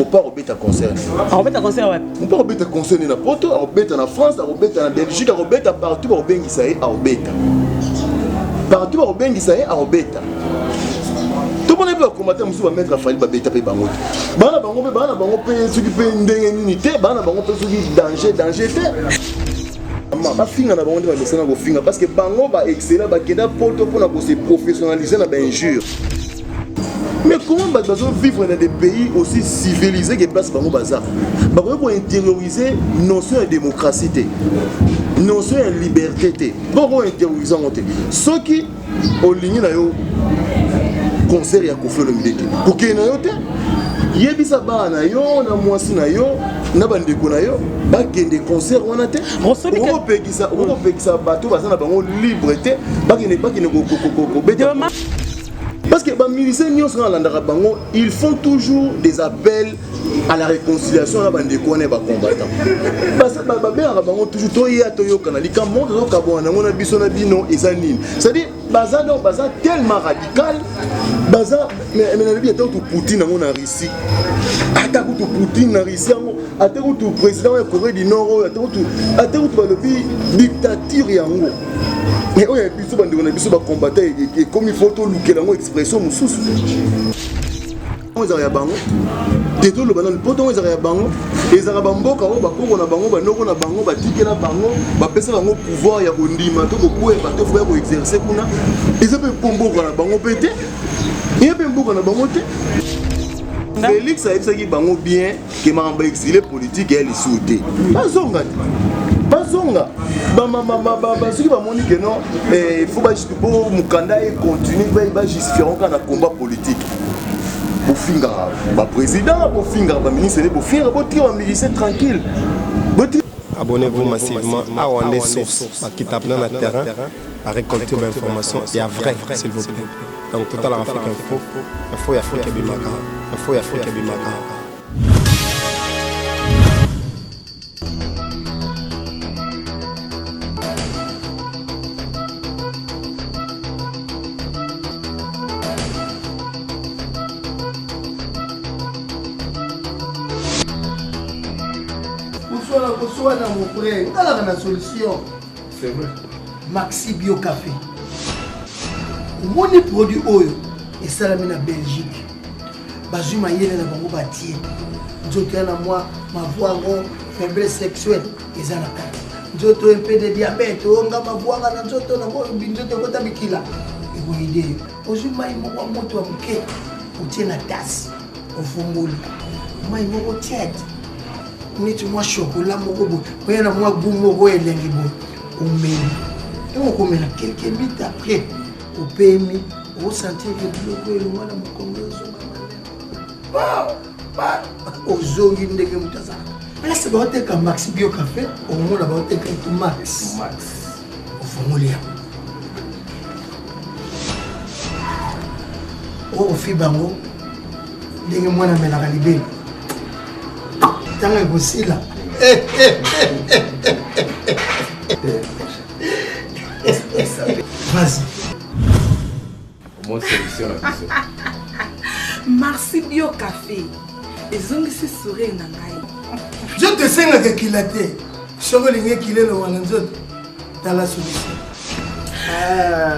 pas robeta concert. Robeta concert ouais. On peut robeta concert na poto, robeta na France, robeta na Belgique, robeta partout robengisa e robeta. Partout robengisa e robeta. Tout le monde peut combattre musu va mettre Fali babeta pe bango. Bana bango pe soki pe ndenge nini te, bana bango pe soki danger te. Ba finga na bango ba mesana go finga parce que bango ba excellent ba keda poto pour na ko se professionnaliser na ba injure. Mais comment on va vivre dans des pays aussi civilisés que place Bango Bazar? On va intérioriser notion de démocratie, notion de liberté. On va intérioriser ceux qui ont ligné dans concert et à Kofi Olomide. Pour qu'il y ait il y a des na yo na mwasi na yo na bandeko na yo ba kende concert wana te on pekisa bato baza na bango liberté ba kende ko beta. Parce que les miliciens, ils font toujours des appels à la réconciliation des combattants. Parce que c'est-à-dire que tellement radical, Poutine en Russie. Poutine en Russie, le président de la Corée du Nord, le dictature. Mais on a des combattants et comme il faut tout le expression mususu. On est à bango. Détruire le banane poton on est à bango. Les arabambo quand on va pour on a bango, ba noko na bango, ba ticket na bango, ba pesa bango pouvoir ya bondima to ko ba to faire exercer kuna. Ils ont pombo na bango pété. Il y a pombo na bango té. Félix a dit bango bien que mamba exilé politique et elle souté. Pas zonga. Bazonga ceux qui vont dire que non il faut pas pour Mukanda et continuer va justifier quand on a combat politique pour finir ba président pour finir ba ministre pour finir pour tirer militaire tranquille. Abonnez-vous massivement à Wandé Source qui tape dans le terrain à récolter l'information et à vrai s'il vous plaît. Donc Total Afrique Info Afrique Bimaka Info Afrique Bimaka. Soit dans mon frère, on a la solution. C'est vrai. Maxi Bio Café. Mon produit oil et ça la mine en Belgique. Bazuma yele na bango batie. Nzoto na moi ma voix en faiblesse sexuelle et ça la carte. Nzoto un peu de diabète, on ga ma voix na nzoto na mo binzoto ko tabikila. Et vous idée. Bazuma imo kwa moto wa mke. Utie na tasse. Ofunguli. Moi imo tiède. Niti mwa chocolat moko bo oyana mwa goût moko elengi bo omeli donc omela quelques minutes après au PMI au sentir que bloqué le mwana mokongo ba ozongi ndenge mutaza ala se ba teka Maxi Bio Café au mona ba teka tout max au fongolia o fibango ndenge mwana melaka libeli tanga gosila vas-y Comment solution Maxi Bio Café ezongisi sourire na ngai je te senga que kilate soko linge kilelo wana nzoto dans la solution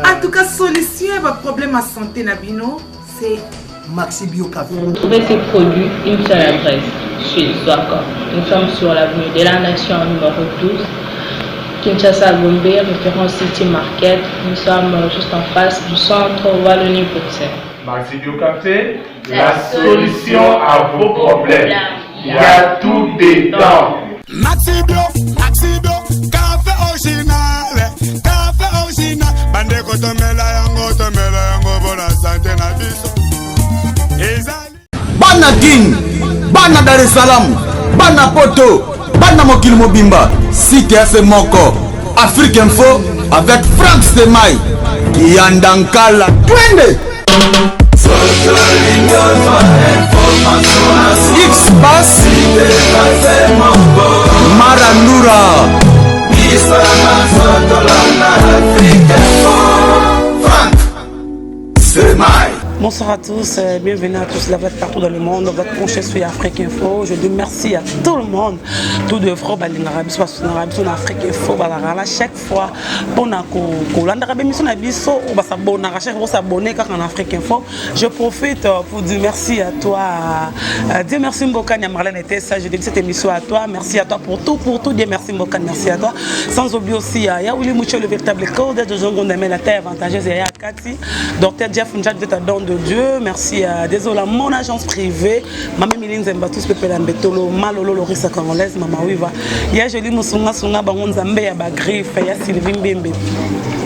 en tout cas solution va problème à santé na bino c'est Maxi Bio Café. Vous trouvez ces produits, une seule adresse, chez Swakop. Nous sommes sur l'avenue de la Nation numéro 12, Kinshasa Gombe, référence City Market. Nous sommes juste en face du centre Wallonie-Bruxelles. Maxi Bio Café, la solution à vos problèmes. Il y a tout dedans. Maxi Bio, café original, bande kotomela yango pour la santé na biso. Bana King, Bana Dar es Salaam, Bana Poto, Bana Mokil Mobimba, CTF Moko, Afrique Info avec Franck Stemai, Kiandankala, Twende. X-Bass, Marandura, Franck Stemai. Bonsoir à tous, bienvenue à tous, là vous êtes partout dans le monde, vous êtes penchés sur Afrique Info. Je dis merci à tout le monde, tout de fro balingara biso en Afrique Info balagala chaque fois pour na ko landara émission na biso on va s'abonner à chaque fois s'abonner quand en Afrique Info. Je profite pour dire merci à toi, Dieu merci Mbokani Marlène était ça, je dédie cette émission à toi, merci à toi pour tout, Dieu merci Mbokani, merci à toi. Sans oublier aussi à Yaouli Moucho le véritable code de Jongo Ndeme la terre avantageuse et à Kati, Docteur Jeff Njad de ta don de Dieu, merci à désolé mon agence privée, Maman Miline Zembatus Pepela Mbetolo, Malolo Lorissa Congolaise, Mama Wiva. Hier je lis Moussunga Sunga Bangon Zambe ya Bagriffe, ya Sylvie Mbembe.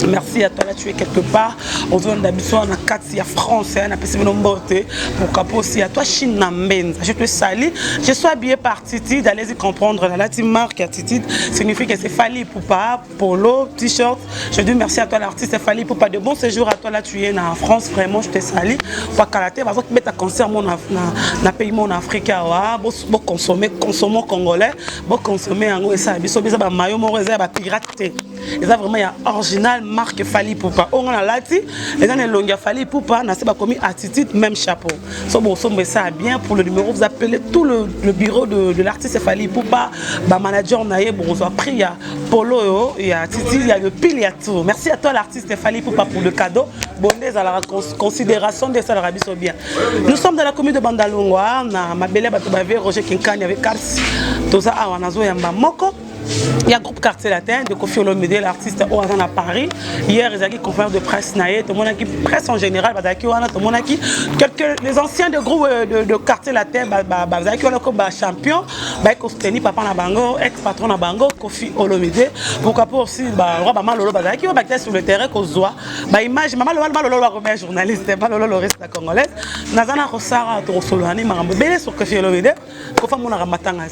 Merci à toi là tu es quelque part. Aux zones d'habitation en Kati, à France, à Pessimilombote, pour Capo aussi à toi Chine Nambenza. Je te salue. Je suis habillé par Titi, allez-y comprendre la latine marque à Titi signifie que c'est Fali Poupa, polo, t-shirt. Je dis merci à toi l'artiste Fali Poupa. De bon séjour à toi là tu es en France, vraiment je te salue. Pour Kalaté, parce que tu as concert mon na pays mon africain, bon consommer congolais, bon consommer en gros ça, biso biso ba maillot mon réserve ba piraté. Et ça vraiment il y a original marque Fali Poupa. On a lati, les gens longue Fali Poupa, na c'est pas commis attitude même chapeau. So bon so ça bien pour le numéro vous appelez tout le bureau de l'artiste Fali Poupa, ba manager naie bon on a pris il y a Polo, il y a Titi, il y a le pile, il y a tout. Merci à toi l'artiste Fali Poupa pour le cadeau. Bonne à la considération de ça l'Arabie bien. Nous sommes dans la commune de Bandalungwa, na ma belle Batoubavé, Roger Kinkani avec Kars, tout ça à Wanazo Yamba Moko. Il y a un groupe Quartier Latin de Kofi Olomide, l'artiste au Hazan à Paris. Hier, ils ont eu conférence de presse naïe, tout le monde qui presse en général, tout le monde qui les anciens de groupe de Quartier Latin, qui champion, qui papa na bango, ex-patron na bango, Kofi Olomide. Pourquoi pas aussi, Maman Lolo qui va sur le terrain qu'on voit. Image, Maman Lolo la journaliste, Maman Lolo reste congolaise. Nazana Rosara, Torosolani, Marambo, Bélé sur Kofi Olomide, Kofa Mona Ramatanga.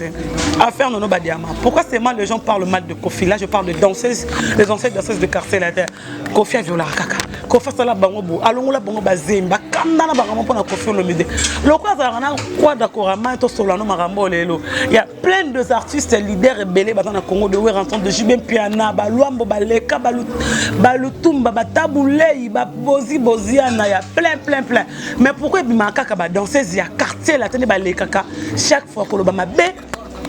Affaire Nono Badiama. Pourquoi c'est mal les gens parlent mal de Kofi? Là, je parle de danseuses, les anciennes danseuses de Quartier Latin. Kofi a violé Kaka. Kofi a la bango, allons la bango bazemba, kanda na bango pour na Kofi Olomide. Le quoi ça rana quoi d'accord amato solano marambo lelo. Il y a plein de artistes leaders rebelles dans le Congo de Ouéranton de Jibem Piana, Baluambo Baleka, Balutumba, Batabulei, Boziana, il y a plein. Mais pourquoi bima Kaka ba danseuse il y a Quartier Latin baleka chaque fois que le bama bé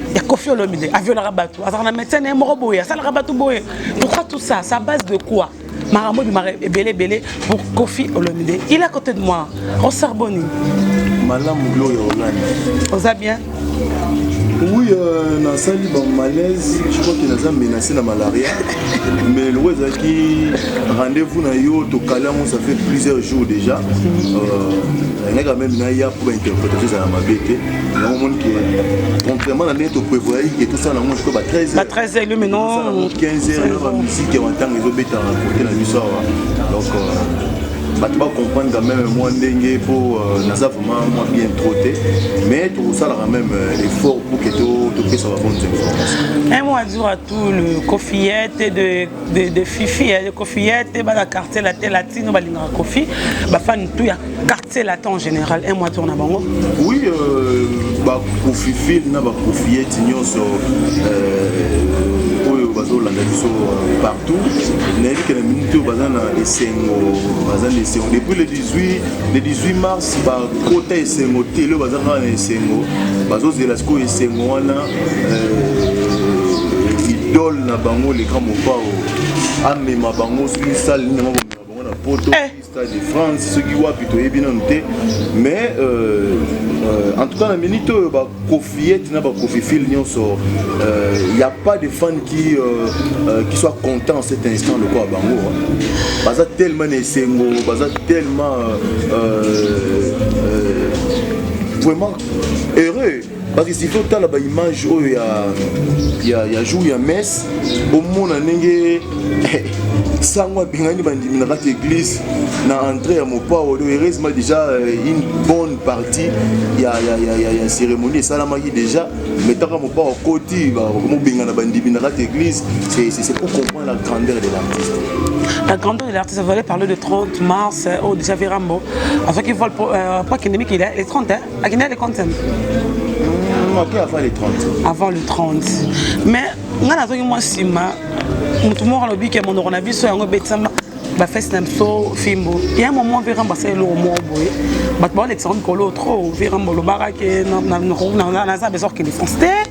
il y a Kofi Olomide, a violé Rabatou, a médecin et Moroboye, ça le Rabatou Boye. Pourquoi tout ça? Ça base de quoi? Marambo est belé pour Kofi Olomide. Il est à côté de moi, Rosarboni. Malam Gloria Hollande. Vous allez bien? Oui, dans la salle malaise, je crois qu'il a menacé la malaria. Mais le qui rendez-vous dans Yoto Kalamo, ça fait plusieurs jours déjà. Il y a quand même pour interpréter ça dans ma bête. Il y a un monde qui est contrairement à notre prévoir et tout ça, on a jusqu'à 13h. 13h, mais non. 15h, la musique qui est en temps, ils ont bête à côté de la soir. Donc, tu vas comprendre quand même moi pour vraiment bien trotté, mais tout ça quand même effort pour que tu ça va bonnes informations. Un mois dur à tout le Kofiette de Fifi, le Kofiette, la Quartier Latin latine, la Kofi, fan tout ya Quartier Latin en général. Un mois tourne à Bango. Oui, Kofi na ba Kofiette nyonso partout. Depuis le 18 mars, côté Essengo, télé bazana Essengo, bazo Zelasco Essengo wana idole na bango les grands mopao amema bango sur salle na bango na poto Stade de France ceux qui voient plutôt bien noté mais en tout cas la minute ba Kofiette na ba Kofi Fil nyonso il y a pas de fans qui soient contents en cet instant de quoi bango baza tellement Essengo baza tellement vraiment heureux parce que si faut tant la image où il y a jour il y a messe au monde nenge sangwa bingani bandimi na l'église na entrée à mopa heureusement déjà une bonne partie il y a cérémonie ça la magie déjà mais tant que mopa au côté comme bingana bandimi na l'église c'est pour comprendre la grandeur de l'artiste. La grandeur de l'artiste, vous allez parler de 30 mars au déjà Virambo. Avant qu'il vole pas qu'il est les 30 hein, à Guinée les 30. Avant les 30. Avant le 30. Mais on a moi si ma tout le monde a dit que mon coronavirus soit un bêtise ba fesse na so fimbo il y a un moment vers ambasser le mot boy ba ba l'exemple colo trop vers ambolo barake na ça besoin que les français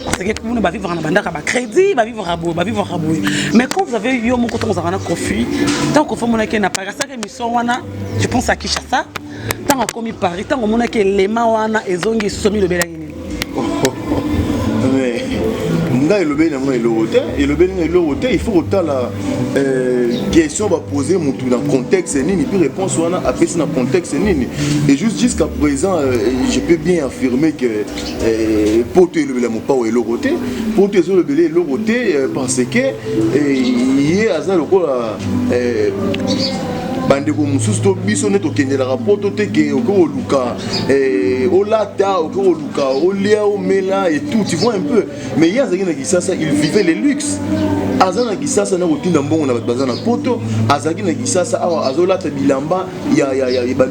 parce que vous ne va vivre en bandaka ba crédit va vivre à boy mais quand vous avez yo mon côté on a conflit tant qu'on fait mon na pas ça que mission wana je pense à Kinshasa tant qu'on commis Paris tant qu'on mon que les mawana ezongi somi le bela nini mais nga elobe na moi elobe il faut autant la question va poser mon tout dans contexte nini puis réponse wana après c'est dans contexte nini et juste jusqu'à présent je peux bien affirmer que poto elobe la mon pas elobe poto elobe parce que hier azal lokola bandeko mususu to biso ne tokendelaka po toteke okoluka olata okoluka olia omela et tout tu vois un peu mais hier azalaki na Kisasa il vivait les luxes aza na Kisasa na kotinda mbongo na bato baza na poto azalaki na Kisasa awa azolata bilamba ya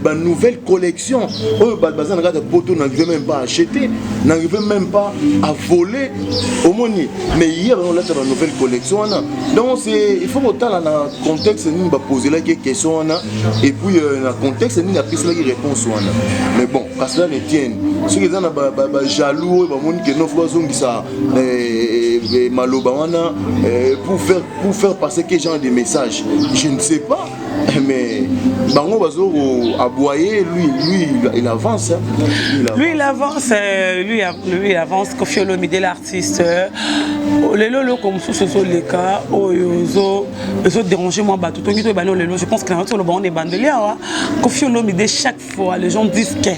ba nouvelle collection oyo bato baza na kati ya poto n'arrivait même pas à acheter n'arrivait même pas à voler omoni mais hier on lata ba nouvelle collection wana donc c'est il faut autant na contexte ni ba poser la question et puis dans le contexte il n'y a plus la réponse mais bon qu'à cela ne tienne ceux qui sont jaloux que nos frères ont ça maloba pour faire passer quel genre de message je ne sais pas mais bango bazo aboyer lui il avance lui il avance Koffi Olomide l'artiste le lolo comme sous les cas ozo déranger moi bateau tongi to bano lelo je pense que dans le bon des bandeliers Koffi Olomide chaque fois les gens disent que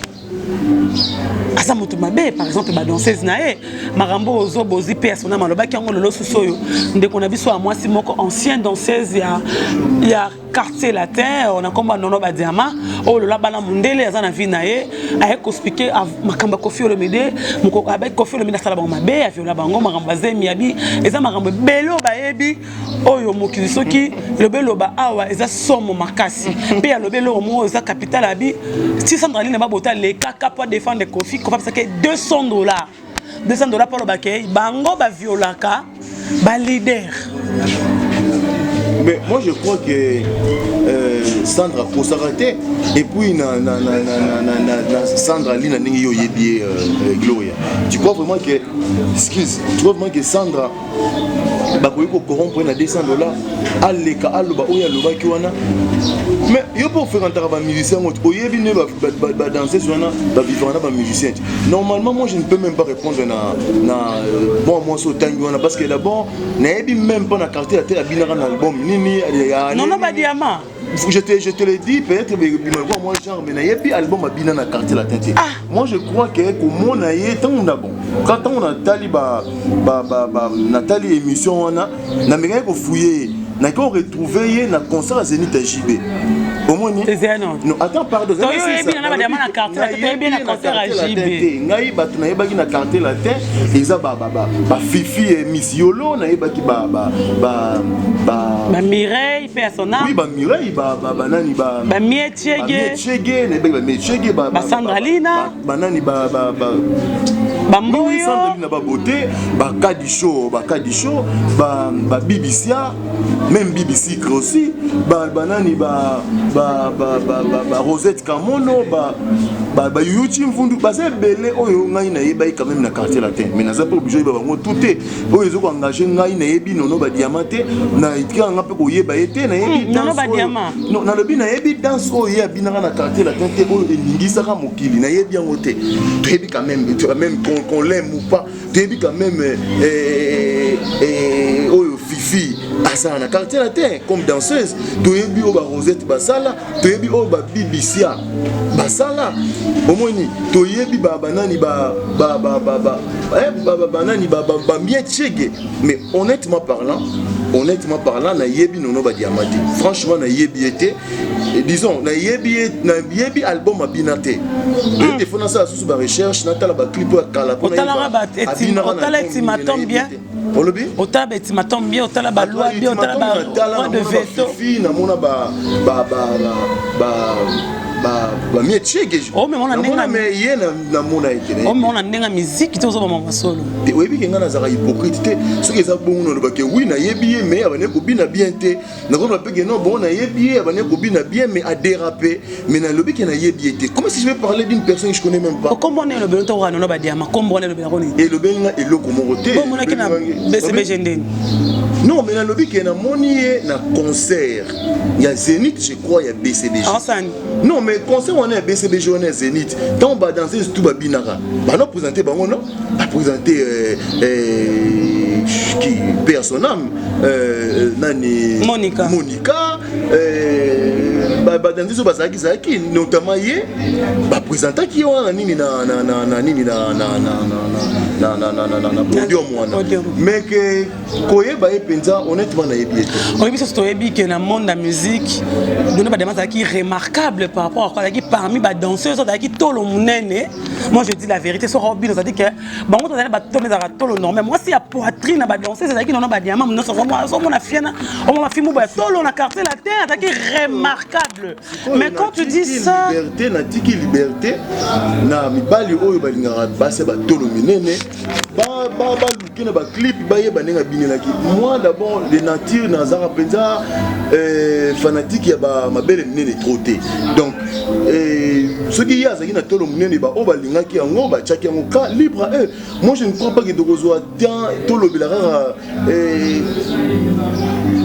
asa moto mabe par exemple ba danseuse nae marambo ozo bozi PS on a maloba ki ngolo sosoyo ndeko na biso a mwasi moko ancienne danseuse ya quartier latin on a combat nono ba diamant o lola bana mundele aza na vie nae a expliquer makamba Koffi Olomide moko avec Koffi Olomide sala ba mabe a viola bango makamba zemi abi eza makambo belo ba yebi oyo mokili soki le belo ba awa eza somo makasi pe ya lobelo mo eza capital abi 600 dollars ba bota le kaka pour défendre Koffi parce que $200 pour le baquet bango ba violaka ba leader. Mais moi je crois que Sandra pour s'arrêter et puis Sandra Lina Ningi Yebi Gloria. Tu crois vraiment que Sandra bakoyi ko corrompre na $200 aleka aloba oya loba ki wana mais yo pour faire entrer ba musicien ngot oyebi ne ba danser wana ba vivre na ba musicien normalement moi je ne peux même pas répondre na moi so tangi wana parce que d'abord na yebi même pas na carte la tête abinara na album nini non ba diamant je te le dis peut-être moi genre mais na yebi album abina na carte la tête moi je crois que comme on a yé tant on a bon quand on a tali ba Nathalie émission wana na menga ko fouiller na ko retrouver na concert à Zénith JB au moins non attends pardon toi yo bien na ba demande na carte la tête bien na concert à JB ngai batu na yebaki na carte la tête eza ba Fifi et Miss Yolo na yebaki ba Mireille paix à son âme oui ba Mireille ba nani ba Miechege na ba Miechege ba Sandra Lina ba nani ba Bamboyo Sandra Lina ba beauté ba Kadisho ba BBC même BBC aussi ba nani ba Rosette Kamono ba YouTube Vundu ba c'est belé oyo ngai na yeba quand même na quartier latin mais na za pas obligé ba ngo touté oyo zo ko engager ngai na yebi nono ba diamanté na itika nga pe ko yeba été na yebi nono ba diamant non na lobi na yebi danse oyo ya binaka na quartier latin te oyo elingisa ka mokili na yebi yango te to yebi quand même qu'on l'aime ou pas to yebi quand même oyo Fifi asa na quartier latin comme danseuse to yebi o ba Rosette basala to yebi o ba BBC basala au moins to yebi ba banani ba Miechege mais honnêtement parlant na yebi nono ba diamati franchement na yebi été disons na yebi album abinate il faut na ça sous ba recherche na tala ba clip ya kala pour na tombe bien otala betima tombe bien otala ba loi bien otala ba de veto fille na mona ba mieux checker. Oh mais on a ndenga mais yé na mona été. Oh mais on a ndenga musique to zo ba mama solo. Te oyebi ke ngana zaka hypocrite te. Soki eza bongo no ba ke oui na yebi mais abane ko bina bien te. Na ko ba pe ke non bon na yebi abane ko bina bien mais a dérapé. Mais na lobi ke na yebi te. Comment si je vais parler d'une personne que je connais même pas? Comment on est le belo to rano ba diama? Comment on est le belo roni? Et le benga et le komoroté. Comment on a kina BCB Jendeni? Non, mais na lobi ke na moni na concert. Il y a Zénith, je crois, il y a BCB. Non, mais concert on est BCB journée Zénith. Tant on va danser tout ba binara. Ba non présenter bango non? Ba présenter qui personne nani Monica ba danser ba zaki notamment yé ba présenter qui on nini na podium wana. Mais que koyeba epenza honnêtement na yebi. Oui, mais surtout yebi que dans le monde de la musique, donner ba demande qui remarquable par rapport à quoi qui parmi ba danseuses qui tolo munene. Moi je dis la vérité sur Robin, ça dit que bon on va tourner dans tolo non mais moi si à poitrine ba danseuse c'est qui non ba diamant non so on a fiena on m'a filmé ba tolo on a carté la terre qui remarquable. Mais quand tu dis ça liberté na tiki liberté na mibali oyo ba lingara ba se ba tolo munene ba lukina ba clip ba ye ba nenga binelaki. Moi d'abord les nature na zara penza fanatique ya ba mabele munene trotté. Donc ce qui y a ça qui na tolo munene ba o ba lingaki yango ba tchaki yango ka libre à eux. Moi je ne crois pas que dogozo dans tolo bilara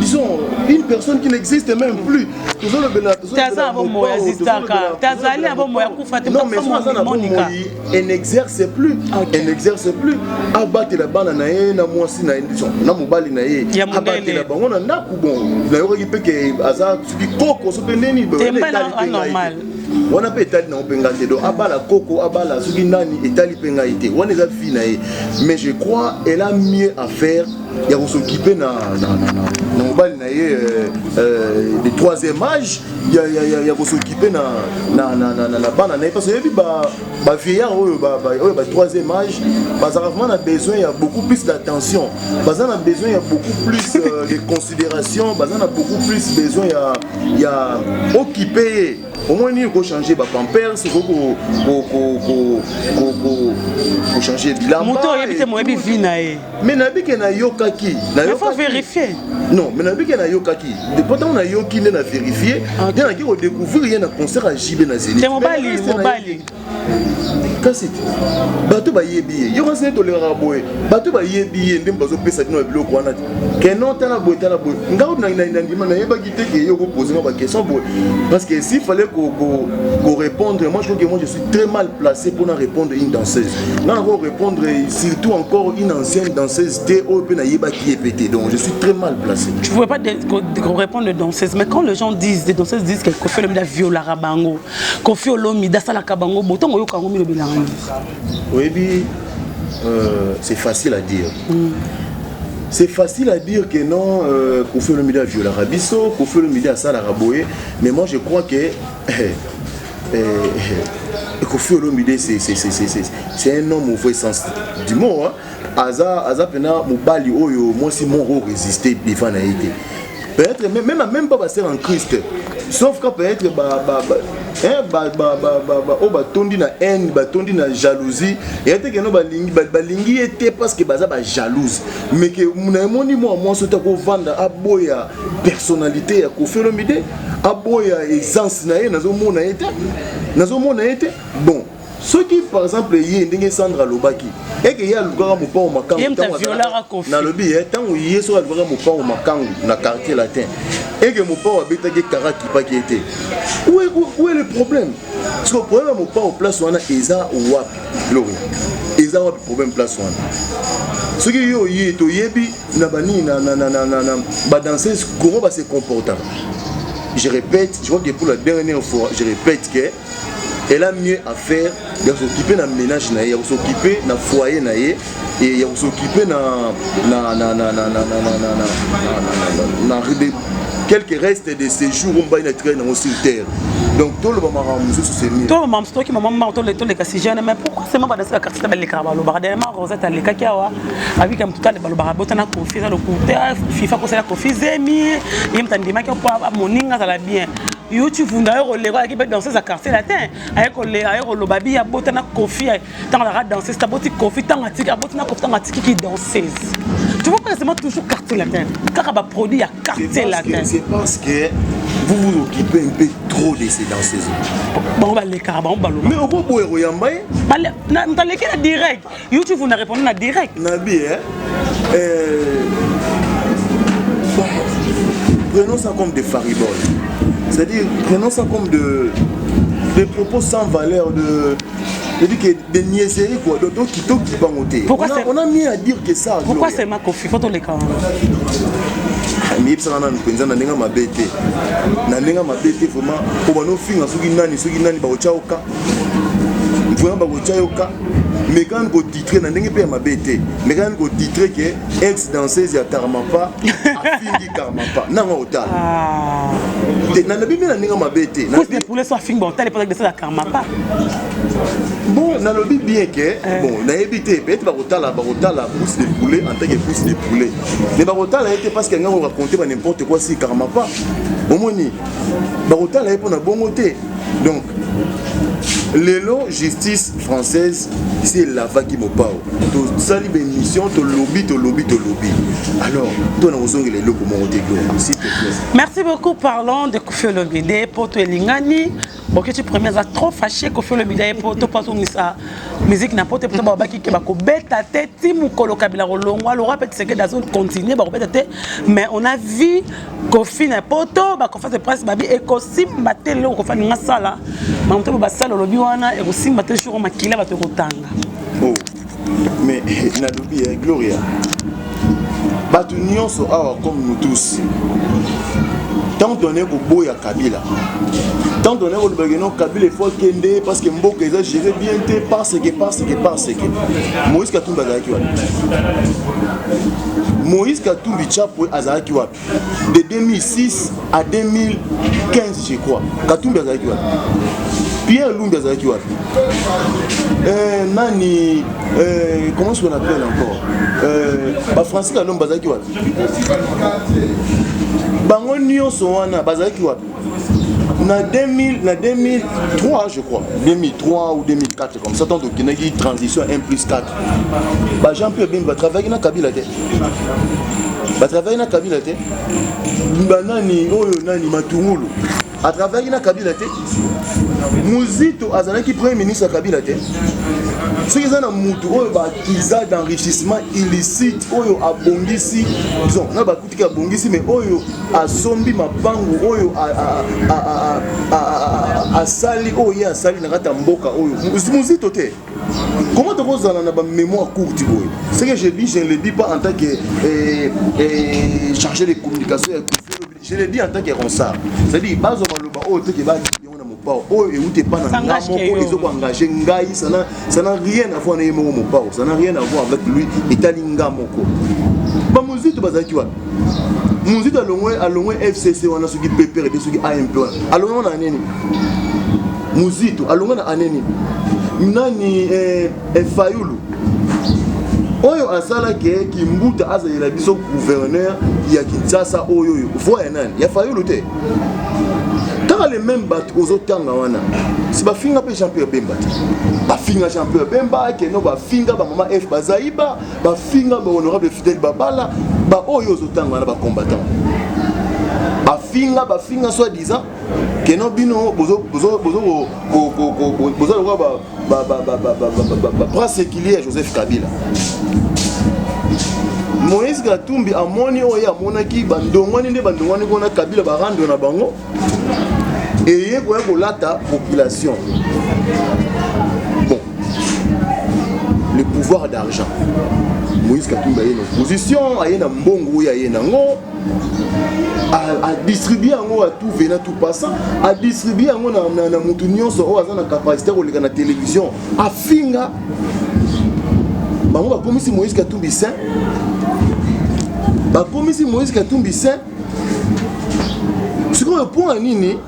disons une personne qui n'existe même plus. Non mais ça elle n'exerce plus. Elle n'exerce plus. Abattre la balle na moi si na mobali na ye. Abattre la balle on a na bon. Na yo ki pe ke aza bi koko so pendeni normal. On a peut être dans Bengate do abala koko abala soki nani etali penga été. On est fille na ye. Mais je crois elle a mieux à faire. Il y a s'occuper na mobali na ye de troisième âge. Il y a s'occuper na bana na parce que ba vieillard ba troisième âge bazarement a besoin il y a beaucoup plus d'attention. Bazan a besoin il y a beaucoup plus de considération, bazan a beaucoup plus besoin il y a occuper au moins il faut changer ba pampers, il faut changer bilan. Moto yebite mo yebi vie na ye. Mais na bi ke na yokaki, na il faut vérifier. Non, mais na bi ke na yokaki. Depuis on a yoki na vérifier, il y a qui redécouvrir un concert à JB na Zénith. C'est mobile. Cassette. Bato ba yebi. Yo conseiller tolera boy. Bato ba yebi ndem bazo pesa dino biloko wana. Que non tala boy. Ngao na ndima na yeba gite ke yo poser ma question boy. Parce que s'il fallait qu'on répondre, moi je crois que moi je suis très mal placé pour répondre une danseuse. Non, on va répondre surtout encore une ancienne danseuse de au na yeba qui est pété. Donc je suis très mal placé. Tu ne pouvais pas répondre de danseuse, mais quand les gens disent, des danseuses disent que Kofi Olomide viola Rabango, Kofi Olomide sala kabango, boton yo kango mi le bilan. Oui, c'est facile à dire. C'est facile à dire que non, Kofi Olomide a violé Rabisso, Kofi Olomide a sala raboé, mais moi je crois que Kofi Olomide c'est un homme au vrai sens du mot. Aza pena mobali oyo moi si mon rôle résister devant na été. Peut-être même pas passer en Christ. Sauf que peut-être tondi na haine, tondi na jalousie. Et peut-être que no balingi était parce que baza ba jalouse. Mais que moni moi so ta ko vendre aboya personnalité ya Kofi Olomide, aboya essence na ye nazo mona été. Bon, ceux qui par exemple y ndenge Sandra Lobaki et que y a lugara mo pa o makangu na lobi tant où y so lugara mo pa o makangu na quartier latin et que mo pa o beta ke karaki pa qui était où est le problème? Parce que le problème mo pa o place wana eza wapi lori eza wapi problème place wana ceux qui yo y to yebi na bani na ba danseuse comment va se comporter. Je répète, je crois que pour la dernière fois je répète que elle a mieux à faire de s'occuper d'un ménage naïe, de s'occuper d'un foyer naïe et de s'occuper quelques restes de séjour où on va être sur terre. Donc tout le moment c'est mieux. Tout le monde c'est toi qui maman marteau les jeunes mais pourquoi c'est moi dans la quartier de l'écran le bardement Rosette les kakiawa avec comme tout à le barabotana confiance le côté FIFA ko c'est la confiance mi il me tandis ma que moninga ça la bien YouTube d'ailleurs les gars qui peut danser à quartier latin avec le babi a boté na Kofi tant la danser c'est boté Kofi tant atika boté na Kofi tant atika qui danseuse tu vois pas seulement toujours quartier latin car ba produit à quartier latin c'est parce que vous vous occupez un peu trop de ces danseuses bon ba les carabans ba mais au bout boyro yambaye na ndaleke na direct YouTube vous n'a répondu na direct nabi prenons ça comme des fariboles. C'est-à-dire, prenons ça comme des propos sans valeur, des niaiseries, quoi. Donc, qui vont ôter. On a mis à dire que ça. Pourquoi c'est ma Kofi? Faut les camps. Mais ça n'a pas ma bête. N'a ma bête vraiment. Pour nous finir, ceux qui n'ont pas de chaoka. Vraiment pas de chaoka. Mais quand on titre, on n'a pas ma bête. Mais quand on titre que ex-danseuse ya Karmapa, a fini Karmapa. Non, on a. N'a pas bien ma bête. Pour les soins, bon, t'as les projets de ça Karmapa. Bon, on a le bien que bon, on a évité peut-être la pousse de poulet en tant que pousse de poulet. Mais Barota a été parce qu'on a raconté n'importe quoi si Karmapa. Au moins, Barota a été pour un bon côté. Donc, l'élo justice française, c'est la vague qui me parle. Tu sali une mission, tu lobby. Alors, tu as besoin de l'élo pour monter. S'il te plaît. Merci beaucoup. Parlons de Kofi Olomide pour toi Lingani. Bon, que tu premiers à trop fâché Kofi Olomide pour toi pas sa musique n'importe quoi ba baki ke ba ko beta tête timu kolo kabila rolongwa le rap c'est que dans zone continuer ba ko beta tête mais on a vu Kofi n'importe ba ko fasse presse babi et ko simba tele ko fa nga sala ma mto ba sala lobi wana et ko simba tele sur makila ba te kotanga oh mais na lobi Gloria batu nyonso awa comme nous tous tant donné au boya Kabila tant donné au bagano Kabila il faut kende parce que Mboka ils ont géré bien parce que Moïse Katumbi azaki wapi Moïse Katumbi chapo azaki wapi de 2006 à 2015 je crois Katumbi azaki wapi Pierre Lumbi azaki wapi nani comment est-ce qu'on appelle encore Francis Kalomba azaki wapi bango nyonso wana bazaki wapi na 2003 je crois 2003 ou 2004 comme ça tant qu'il y a une transition 1+4 bah Jean-Pierre Bemba travaille na Kabila te ba travaille na Kabila te banani oyo nani Matungulu a travaillé na Kabila te Muzito azalaki premier ministre ya Kabila te ce qui est dans mutu oyo ba kiza d'enrichissement illicite oyo abongisi disons na ba kutika abongisi mais oyo asombi mabango oyo asali oyo asali na kata mboka oyo Muzito te. Comment tu poses dans la mémoire courte? Ce que je dis, je ne le dis pas en tant que chargé de communication. Je le dis en tant que ronsard. C'est-à-dire, ça n'a rien à voir avec mon pao. Ça n'a rien à voir avec lui. Italinga moko. Ba Muzito bazaki wa. Muzito a loin FCC wana suki PPR et suki AMP. Alors on a neni. Muzito a loin na neni. Nani Fayulu oyo asala ke Kimbuta azayela biso gouverneur ya Kinshasa oyo voya nani ya Fayulu te tant les mêmes bateaux aux otanga wana si ba finga pe Jean-Pierre Bemba ba finga Jean-Pierre Bemba ke no ba finga ba mama F Bazaiba ba finga ba honorable Fidel Babala ba oyo aux otanga wana ba combattant ba finga soi-disant que non bino bozo prince Kilia Joseph Kabila Moïse Katumbi amoni oya monaki bandongwani nde bandongwani kona Kabila barando na bango et yé ko lata population bon le pouvoir d'argent Moïse Katumbi a une opposition a une mbongo ya yenango à distribuer à tout venant tout passant, à distribuer à mutu nyonso o azana capacité ko leka na télévision a finga bango ba komisi Moïse Katumbi saint ba komisi Moïse Katumbi saint ce qu'on point nini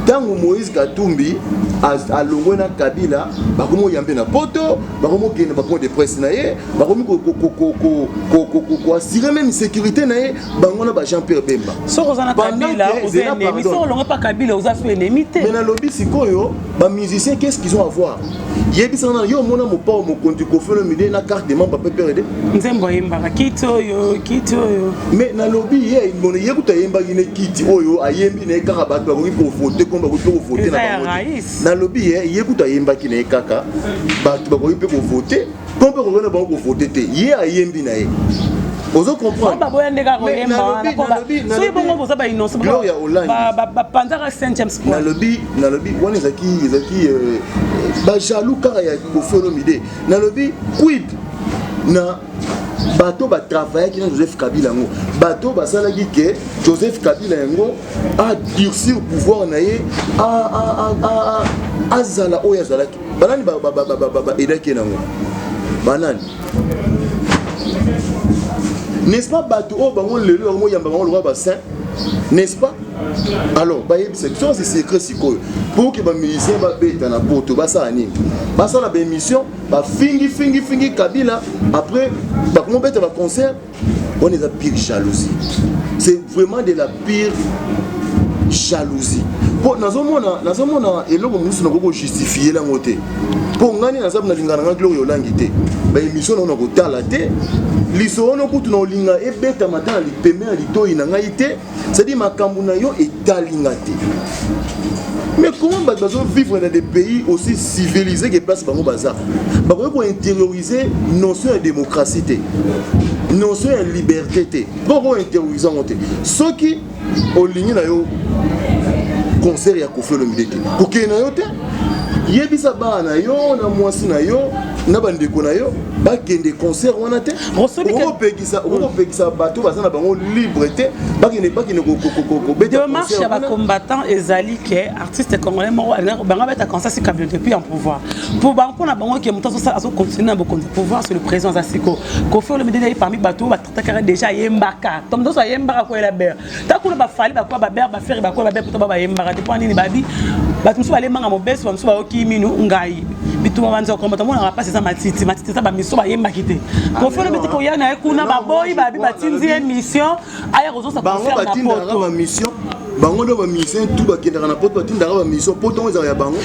tango Moïse Katumbi à Longona Kabila, bakomo yambe na poto, bakomo kene bakomo de presse na ye, bakomo ko assurer même sécurité na ye, bangona ba Jean-Pierre Bemba. So kozana Kabila, vous ennemi, so longa pas Kabila, vous avez ennemi. Mais na lobby sikoyo, ba musiciens qu'est-ce qu'ils ont à voir? Yebisa na yo mona mo pa mo konti ko faire le milieu na carte de membre PPRD. Nzembo yemba kito yo. Mais na lobby ye mon yekuta yemba gine kiti oyo ayembi na kaka bato ba ko voter comme ba ko voter na bango. Na lobby ye yekuta yemba kine kaka bato ba ko voter comme ba ko na ba ko voter te ye ayembi na ye. Ozo comprendre. Ba boya ndeka ko yemba na ko ba. So ibongo boza ba innocent. Gloria Hollande. Ba panzaka Saint-James. Na lobby wana zaki ba jaloux kaka ya ko faire l'idée. Na lobby quid na bato ba travailler qui Joseph Kabila ngo bato basala que Joseph Kabila ngo a durcir pouvoir na ye a zala oya zala banani ba edaki nango banani n'est-ce pas bato o bango lelo mo yamba bango lwa ba saint n'est-ce pas? Alors c'est secret sikoyo pour que ba musicien ba beta na poto ba sa anime ba sa la ba émission ba fingi Kabila après ba comment beta ba concert on est la pire jalousie, c'est vraiment de la pire jalousie. Pour nazomona eloko musu na ko justifier la ngote pour ngani na sabu na lingana nga Gloria Hollande te ba émission na ko tala te liso ono kutu na olinga ebeta matana lipeme litoyi na ngai te, c'est-à-dire makambu na yo etalinga te. Mais comment bazo vivre dans des pays aussi civilisés que place bango bazar bako ko intérioriser notion de démocratie te notion de liberté te bako intérioriser ngote soki olingi na yo concert ya Koffi Olomide te koke na yo te yebisa ba na yo na mwasi na yo na bandeko na yo bakende concert wana te opekisa bato baza na bango libre te bakende ko beta démarche ya ba combattant ezali ke artiste congolais moko banga beta concert si Kabila depuis en pouvoir pour bango na bango ke muto so continuer na beaucoup de pouvoir sur le président Zasiko Koffi Olomide parmi bato ba tata déjà yembaka tom do so yembaka ko la ber ta kuna ba fali ba ko ba ber ba faire ba ko ba ber pour ba yembaka te point nini babi bato so bale manga mobesi wa so ba okiminu ngai bituma banza combattant mona pas ça matiti ça ba miso ba yembaki te Koffi Olomide ko yana kuna ba boy babi batinzi émission aya kozo sa concert na poto ba mission bango do ba mission tout ba kendaka na poto batindaka ba mission poto ezaka ya bango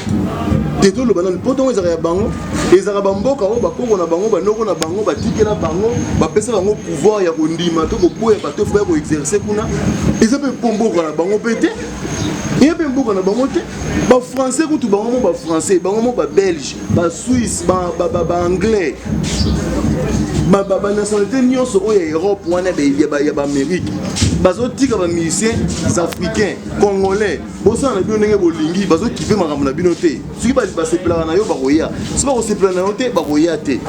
teto lo banana poto ezaka ya bango ezaka ba mboka o bakoko na bango banoko na bango batikela bango bapesa bango pouvoir ya kondima to ko boya bato fo ya ko exercer kuna ezape pomboka na bango pete il y a bien beaucoup de français, ba français, ba belge, ba suisse, ba anglais, ba nationalité nion so o Europe wana ba Amérique. Bazo tika ba musiciens africains, congolais, bosa na bino ndenge bolingi, bazo kipe makambo na bino te. Soki ba se plana na yo ba roya. Soki ba se plana na yo te ba roya te.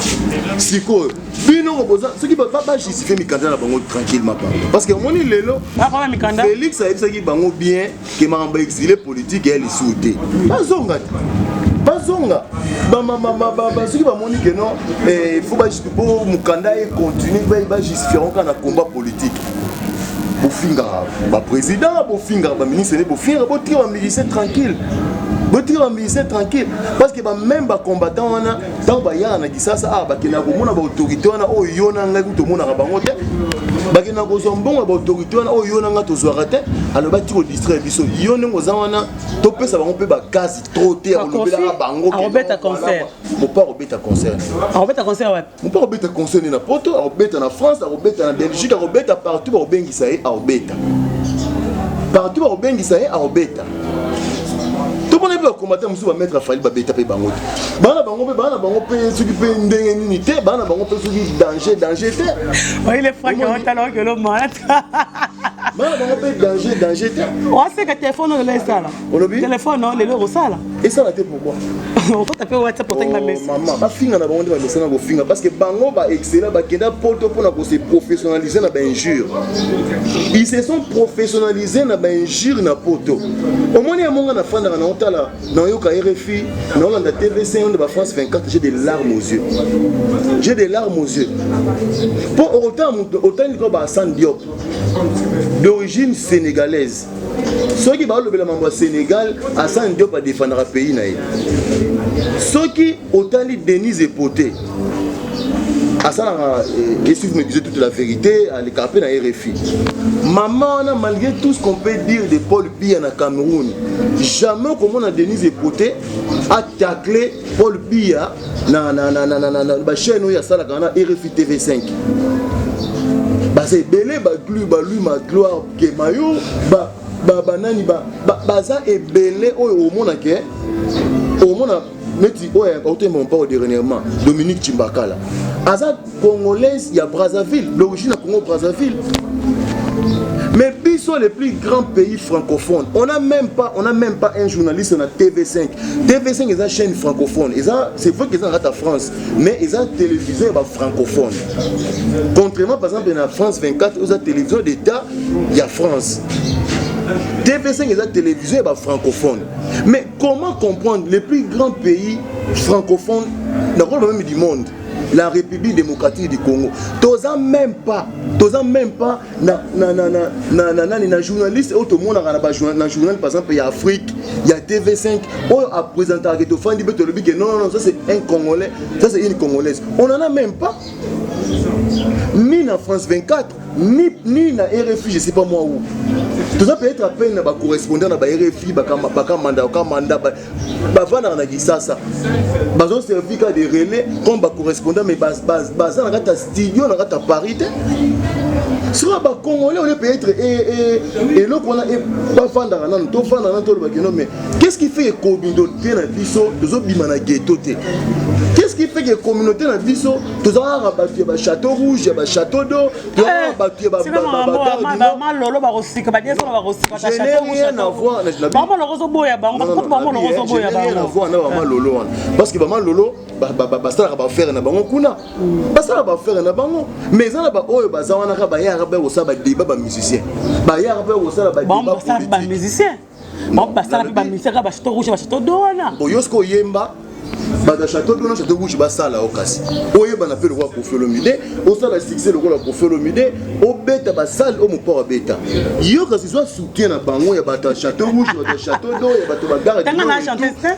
Siko bino ko bosa soki ba justifier mikanda na bango tranquillement pas. Parce que moni lelo ba mikanda Félix a dit bango bien que mamba exilé politique elle souté. Bazonga. Soki ba moni que non il faut ba pour mukanda et continuer ba justifier on na combat politique. Bofinga ba président, bofinga ba ministre, bofinga bo tire ba musicien tranquille. Tranquille parce que même ba combattant wana tant ba ya na kisasa ba kina ko mona ba autorité wana o yona ngai to mona ka bango te ba kina ko zombonga ba autorité wana o yona nga to zwara te alors ba tiko distraire biso yone ngoza wana to pesa bango pe ba gaz trop te ko lobela bango ke robeta concert mo pas robeta concert ouais mo pas robeta concert na poto robeta na France robeta na Belgique robeta partout ba bengisa e robeta partout ba bengisa e robeta. Tout le monde peut combattre musu ba mettre fali ba beta pe bango. Bana bango pe soki pe ndenge nini te, bana bango pe soki danger te. Oui, les frères qui ont talent que le malade. Bana bango pe danger te. On sait que téléphone on le ça là. Téléphone non, le euro ça là. Et ça la te pourquoi? On peut taper WhatsApp pour tenir la messe. Maman, ba finga na bango ba messana go finga parce que bango ba excellent ba kenda poto pour na ko se professionnaliser na ba injure. Ils se sont professionnalisés na ba injure na poto. Au moins il y a mon na fanda na otala na yoka RFI na Hollande TV5 de France 24, j'ai des larmes aux yeux. Pour autant ni ko ba Hassan Diop d'origine sénégalaise. Ceux qui parlent de Sénégal, à ça, on doit défendre le pays. Ceux qui autant Denise et Poté, à ça, et si vous me disiez toute la vérité, à l'écarper dans RFI. Maman, malgré tout ce qu'on peut dire de Paul Biya na Cameroun, jamais comme on a Denise et Poté a taclé Paul Biya na la chaîne où il y a ça, RFI TV5. C'est belé, lui, ma gloire, que mayo, nani, ça est belé, au monde, neti oya auto mon pas dernièrement Dominique Chimbakala aza congolaise il y a Brazzaville l'origine à Congo Brazzaville mais puis sont les plus grands pays francophones on n'a même pas un journaliste dans TV5 est une chaîne francophone c'est vrai qu'ils sont en France mais ils ont télévisé francophone contrairement par exemple dans France 24 ils ont télévision d'état il y a France TV5 est la télévision francophone. Mais comment comprendre les plus grands pays francophones même du monde, la République démocratique du Congo, t'osas même pas na journaliste au monde na journal par exemple il y a Afrique, il y a TV5 on a présenté à non ça c'est un Congolais, ça c'est une Congolaise. On en a même pas. Ni na France 24, ni na RFI, je sais pas moi où. Tout ça peut être à peine ba correspondant na ba RFI, ba manda, vana na gisasa. Bazo certificat de relais comme ba correspondant mais base na kata studio na kata Paris. Sur ba Congolais on peut être et là on a pas fanda na to fanda na to ba mais qu'est-ce qui fait que communauté na biso tozo bima na ghetto te? Qu'est-ce qui fait que communauté na biso tozo rabattu ba château rouge, ba château d'eau, rabattu ba lolo ba rosika ba nyesa ba rosika je n'ai rien à voir maman le rozo boya bango maman le rozo boya bango rien à voir na maman lolo parce que maman lolo ba sala ba faire na bango kuna ba sala ba faire na bango mais ça ba oyo ba zawana ka ba ya ba osa ba débat ba musicien ba ya ba osa ba débat ba musicien bon ba sala ba musicien ba château rouge ba château d'eau na boyosko yemba bada château d'eau château rouge basala okasi oyeba na pe le roi Koffi Olomide osala succès le roi Koffi Olomide obeta basala o mopora beta yo kasi soit soutien na bango ya bata château rouge bata château d'eau ya bato bagare tanga na chanter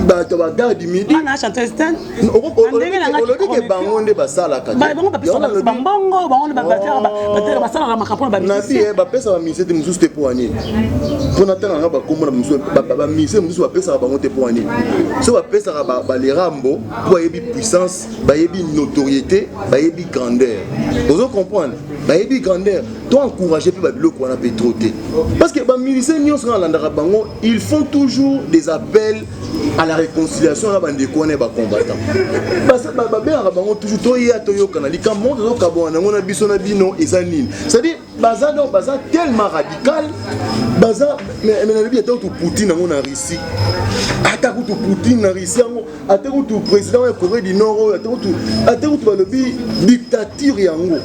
bato bagare du midi na chanter stand olobi ke bango nde basala kati bango ba pesa bango bango ba batera basala ma kapona ba na bi ba pesa ba mise te mususu te poani pona tanga ba komona mususu ba mise mususu ba pesa bango te poani so ba pesa ba les rambo pour yebi puissance ba yebi notoriété ba yebi grandeur vous comprendre ba yebi grandeur toi encourager pe ba biloko wana pétroté parce que ba miliciens nyos na landaka bango ils font toujours des appels à la réconciliation na bande ko na ba combattant parce que ba bengaka bango toujours toya toyoka na likambo to kabona ngona biso na bino ezanine c'est-à-dire baza tellement radical baza mais na biso to Poutine ngona Russie ata kutu Poutine na Russie ata kutu président ya Corée du Nord ata kutu balobi dictature yango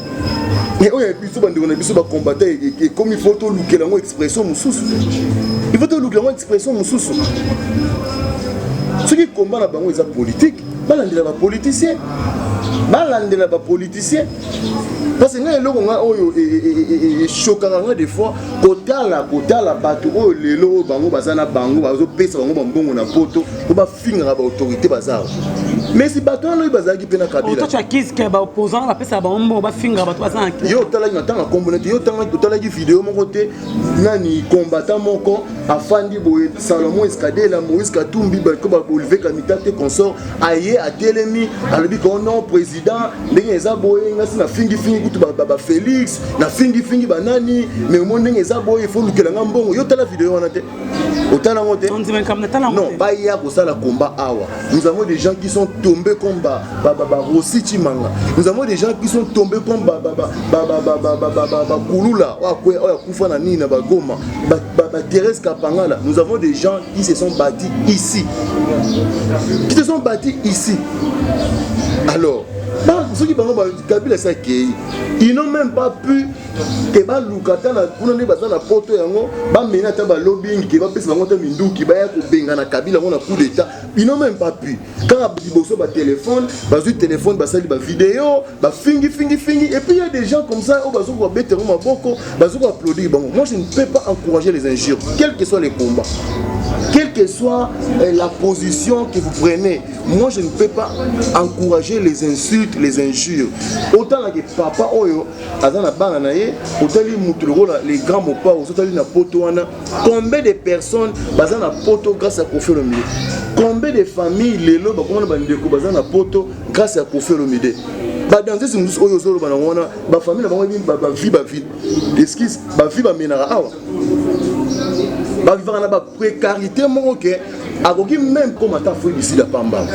et oya biso bande ngona biso ba combattant et comme il faut to lukela ngo expression mususu il faut to lukela ngo expression mususu ceux qui combattent la banque, ils sont politiques. Balandela ba politicien. Parce que les gens choquent des fois. Kotala bato o lelo bango bazana bango bazo pesa bango bango na poto ko ba finga ba autorité bazar. Mais si bato no bazaki pena kabila. Toi tu as qui que ba opposant ba pesa bango ba finga bato bazana. Yo tala na tanga communauté yo tala ki vidéo mon côté nani combattant moko afandi boye Salomon Escadé la Moïse Katumbi ba ko ba Olivier Kamitate consort aye a telemi alobi ko non président ndenge eza boye ngasi na fingi kutu ba Félix na fingi banani mais mon ndenge eza boye il faut lukela ngambongo yo tala vidéo wana te otala ngote non ba ya ko sala combat awa nous avons des gens qui sont tombés comme ba Rossi Chimanga nous avons des gens qui sont tombés comme ba Kulula wa kufa na nini na ba Goma ba Thérèse Kapangala nous avons des gens qui se sont bâtis ici alors ceux qui parlent Kabila ça qui ils n'ont même pas pu que ba lukata na kuna ne baza na poto yango ba mena ta ba lobbying qui va pesa ngota minduki ba ya ko benga na Kabila on a coup d'état ils n'ont même pas pu quand boso ba téléphone ba sali ba vidéo ba fingi et puis il y a des gens comme ça au bazo ko bete ma boko bazo ko applaudir bon moi je ne peux pas encourager les injures quels que soient les combats quelle que soit la position que vous prenez, moi je ne peux pas encourager les insultes, les injures. Autant que papa oyo, azana bananaye, autant les grands mopas, autant na poto wana. Combien de personnes bazana poto grâce à Kofi Olomide? Combien de familles lelo bakona bandeko bazana poto grâce à Kofi Olomide? Ba dans ces nous oyo zolo bana wana, ba famille na bango ba vie. Excuse, ba vie ba menara awa. Ba vivre na ba précarité mon OK. Akoki même comme ata fou ici la pamba.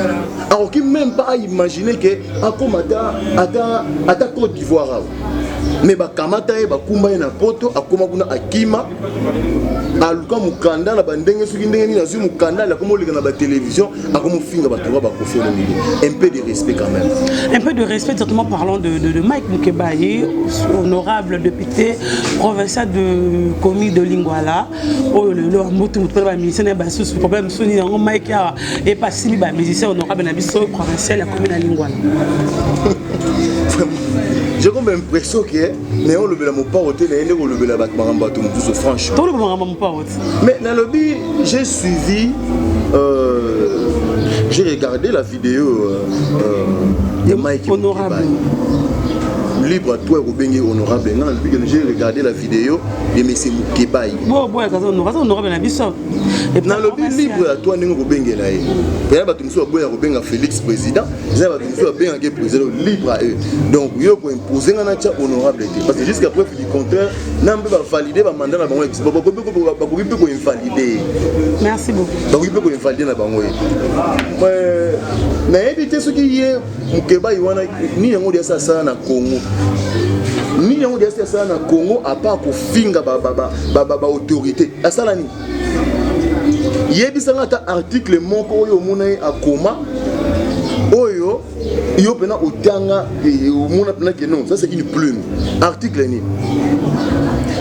Akoki même pas imaginer que akomata ata Côte d'Ivoire. Mais ba kamata e ba kumba na poto akoma kuna akima aluka mukanda na bandenge soki ndenge ni nazu mukanda la komo lika na ba télévision akomo finga ba toba ba Kofi Olomide. Un peu de respect quand même. Un peu de respect, certainement parlant de Mike Mukebaye, honorable député provincial de Komi de Lingwala. Oh le musicien n'est pas sous problème soni ngo Mike est pas si ba musicien honorable na biso provincial la Komi na Lingwala. J'ai comme l'impression que Néon le mon paroté, Néon le bela Batmaramba, tout franchement. Tout le monde paroté. Mais dans le lobby, j'ai suivi, j'ai regardé la vidéo de Mike honorable. Libre à toi, Robengé honorable. J'ai regardé la vidéo de M. Mukebaye. Bon, honorable na biso. Dans le but libre à toi, Néo Robengé là. Il y a des gens qui ont Félix président, il y a des gens qui ont président libre à eux. Donc, il faut imposer un acte honorable. Parce que jusqu'à preuve du contraire, nous devons valider le mandat de la banque. Merci beaucoup. Donc, il faut valider la banque. Mais éviter ce qui est Mukebaye, ni yango dia ça na Congo. Ni yango dia ça na Congo à part ko finga ba autorité. Asala ni. Yebisanga ta article moko oyo monai akoma oyo yo pena otanga et mona pena que non, ça c'est une plume. Article ni.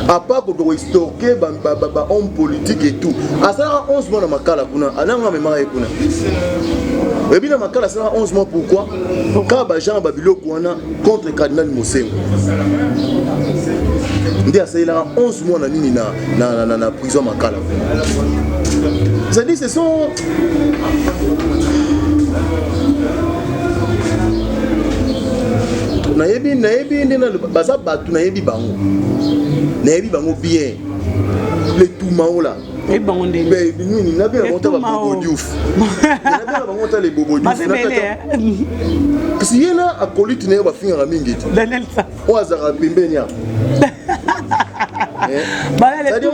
À part que tu extorquer homme politique et tout. Asala 11 mois na makala kuna, ananga mema ekuna. Et bien, makala ça 11 mois pourquoi? Quand Jean Babilo Kouana contre le cardinal Mosengo. Il a 11 mois na prison makala. C'est-à-dire ce sont nayebi ndena baza batu nayebi bango bien le tout là. Et bon, nous n'avons pas de bobo diouf. Nous n'avons pas de bobo diouf. Parce qu'il y a un acolyte qui va finir à Mingit. Ou à Zarapimbenia. C'est-à-dire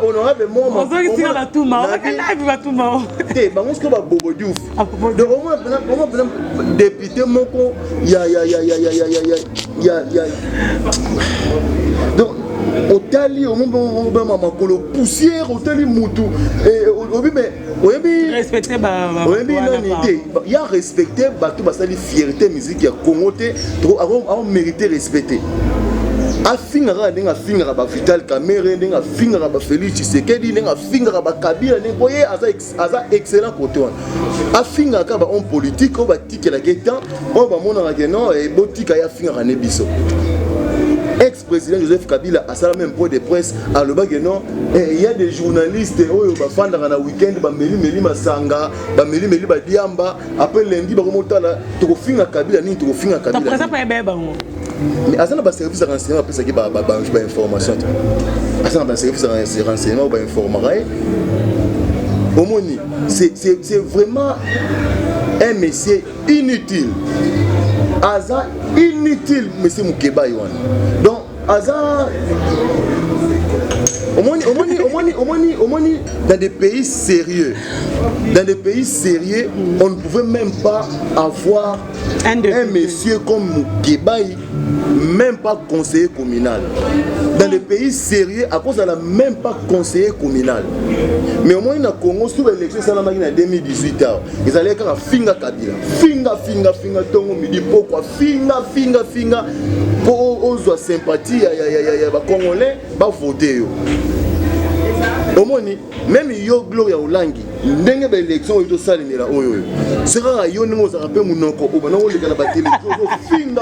honorable moi. On va la tout mao. On va tout mao. Eh, bah on se va bobo diouf. Donc au moins député moko ya. Donc Otali au moment makolo poussière Otali mutu et obi mais obi respecter ba il y a respecter bato basali fierté musique ya Congo te trop avant mériter respecter afingara ndinga fingara ba Vital Kamerhe ndinga fingara ba Félix Tshisekedi ndinga fingara ba Kabila ndingoye aza excellent côté wana afinga ka ba homme politique o ba tikela ketan o ba mona ke non et botika ya fingara ne biso. Ex-président Joseph Kabila a ça même point de presse à le bas que non il y a des journalistes oyo ba fanda na week-end ba meli masanga ba meli ba diamba après lundi ba komotala to finga Kabila ni to finga Kabila. Ta présent pas beba mo. Mais à ça ba service de renseignement après ça qui ba information. À ça ba service de renseignement ba information. Omoni c'est vraiment un métier inutile. Aza inutile monsieur Mukebaye wana. Donc Aza dans des pays sérieux, on ne pouvait même pas avoir un monsieur comme Kebaï, même pas conseiller communal. Dans des pays sérieux, à cause de la même pas conseiller communal. Mais au moins, dans le Congo, sous l'élection, ça en 2018, ils allaient faire finga Kabila. Finga, tongo midi, pourquoi finga. Pour aux sympathie, il y a Congolais, va voter. Au moins, même yo Gloria Olangi, ndenge ba élection ito salimela oyo. Sera yo ngo za rapé munoko, obana o leka na ba télé. Finga.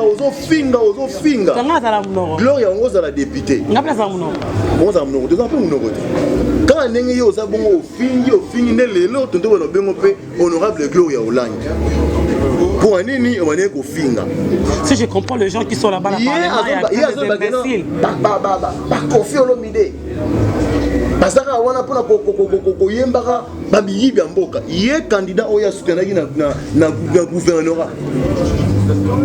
Kanga za la munoko. Gloria ngo za la députée. Ngapela za munoko. Ngo za munoko, to za pe munoko te. Quand ndenge yo za bongo ofingi ne lelo tonto bana bengo pe honorable Gloria Olangi. Pour un nini, on est au finga. Si je comprends les gens qui sont là-bas, il y a des imbéciles. Kofi Olomide. Basaka wana pona koyembaka babiyibi ya mboka. Ye candidat oya soutenaki na gouvernorat.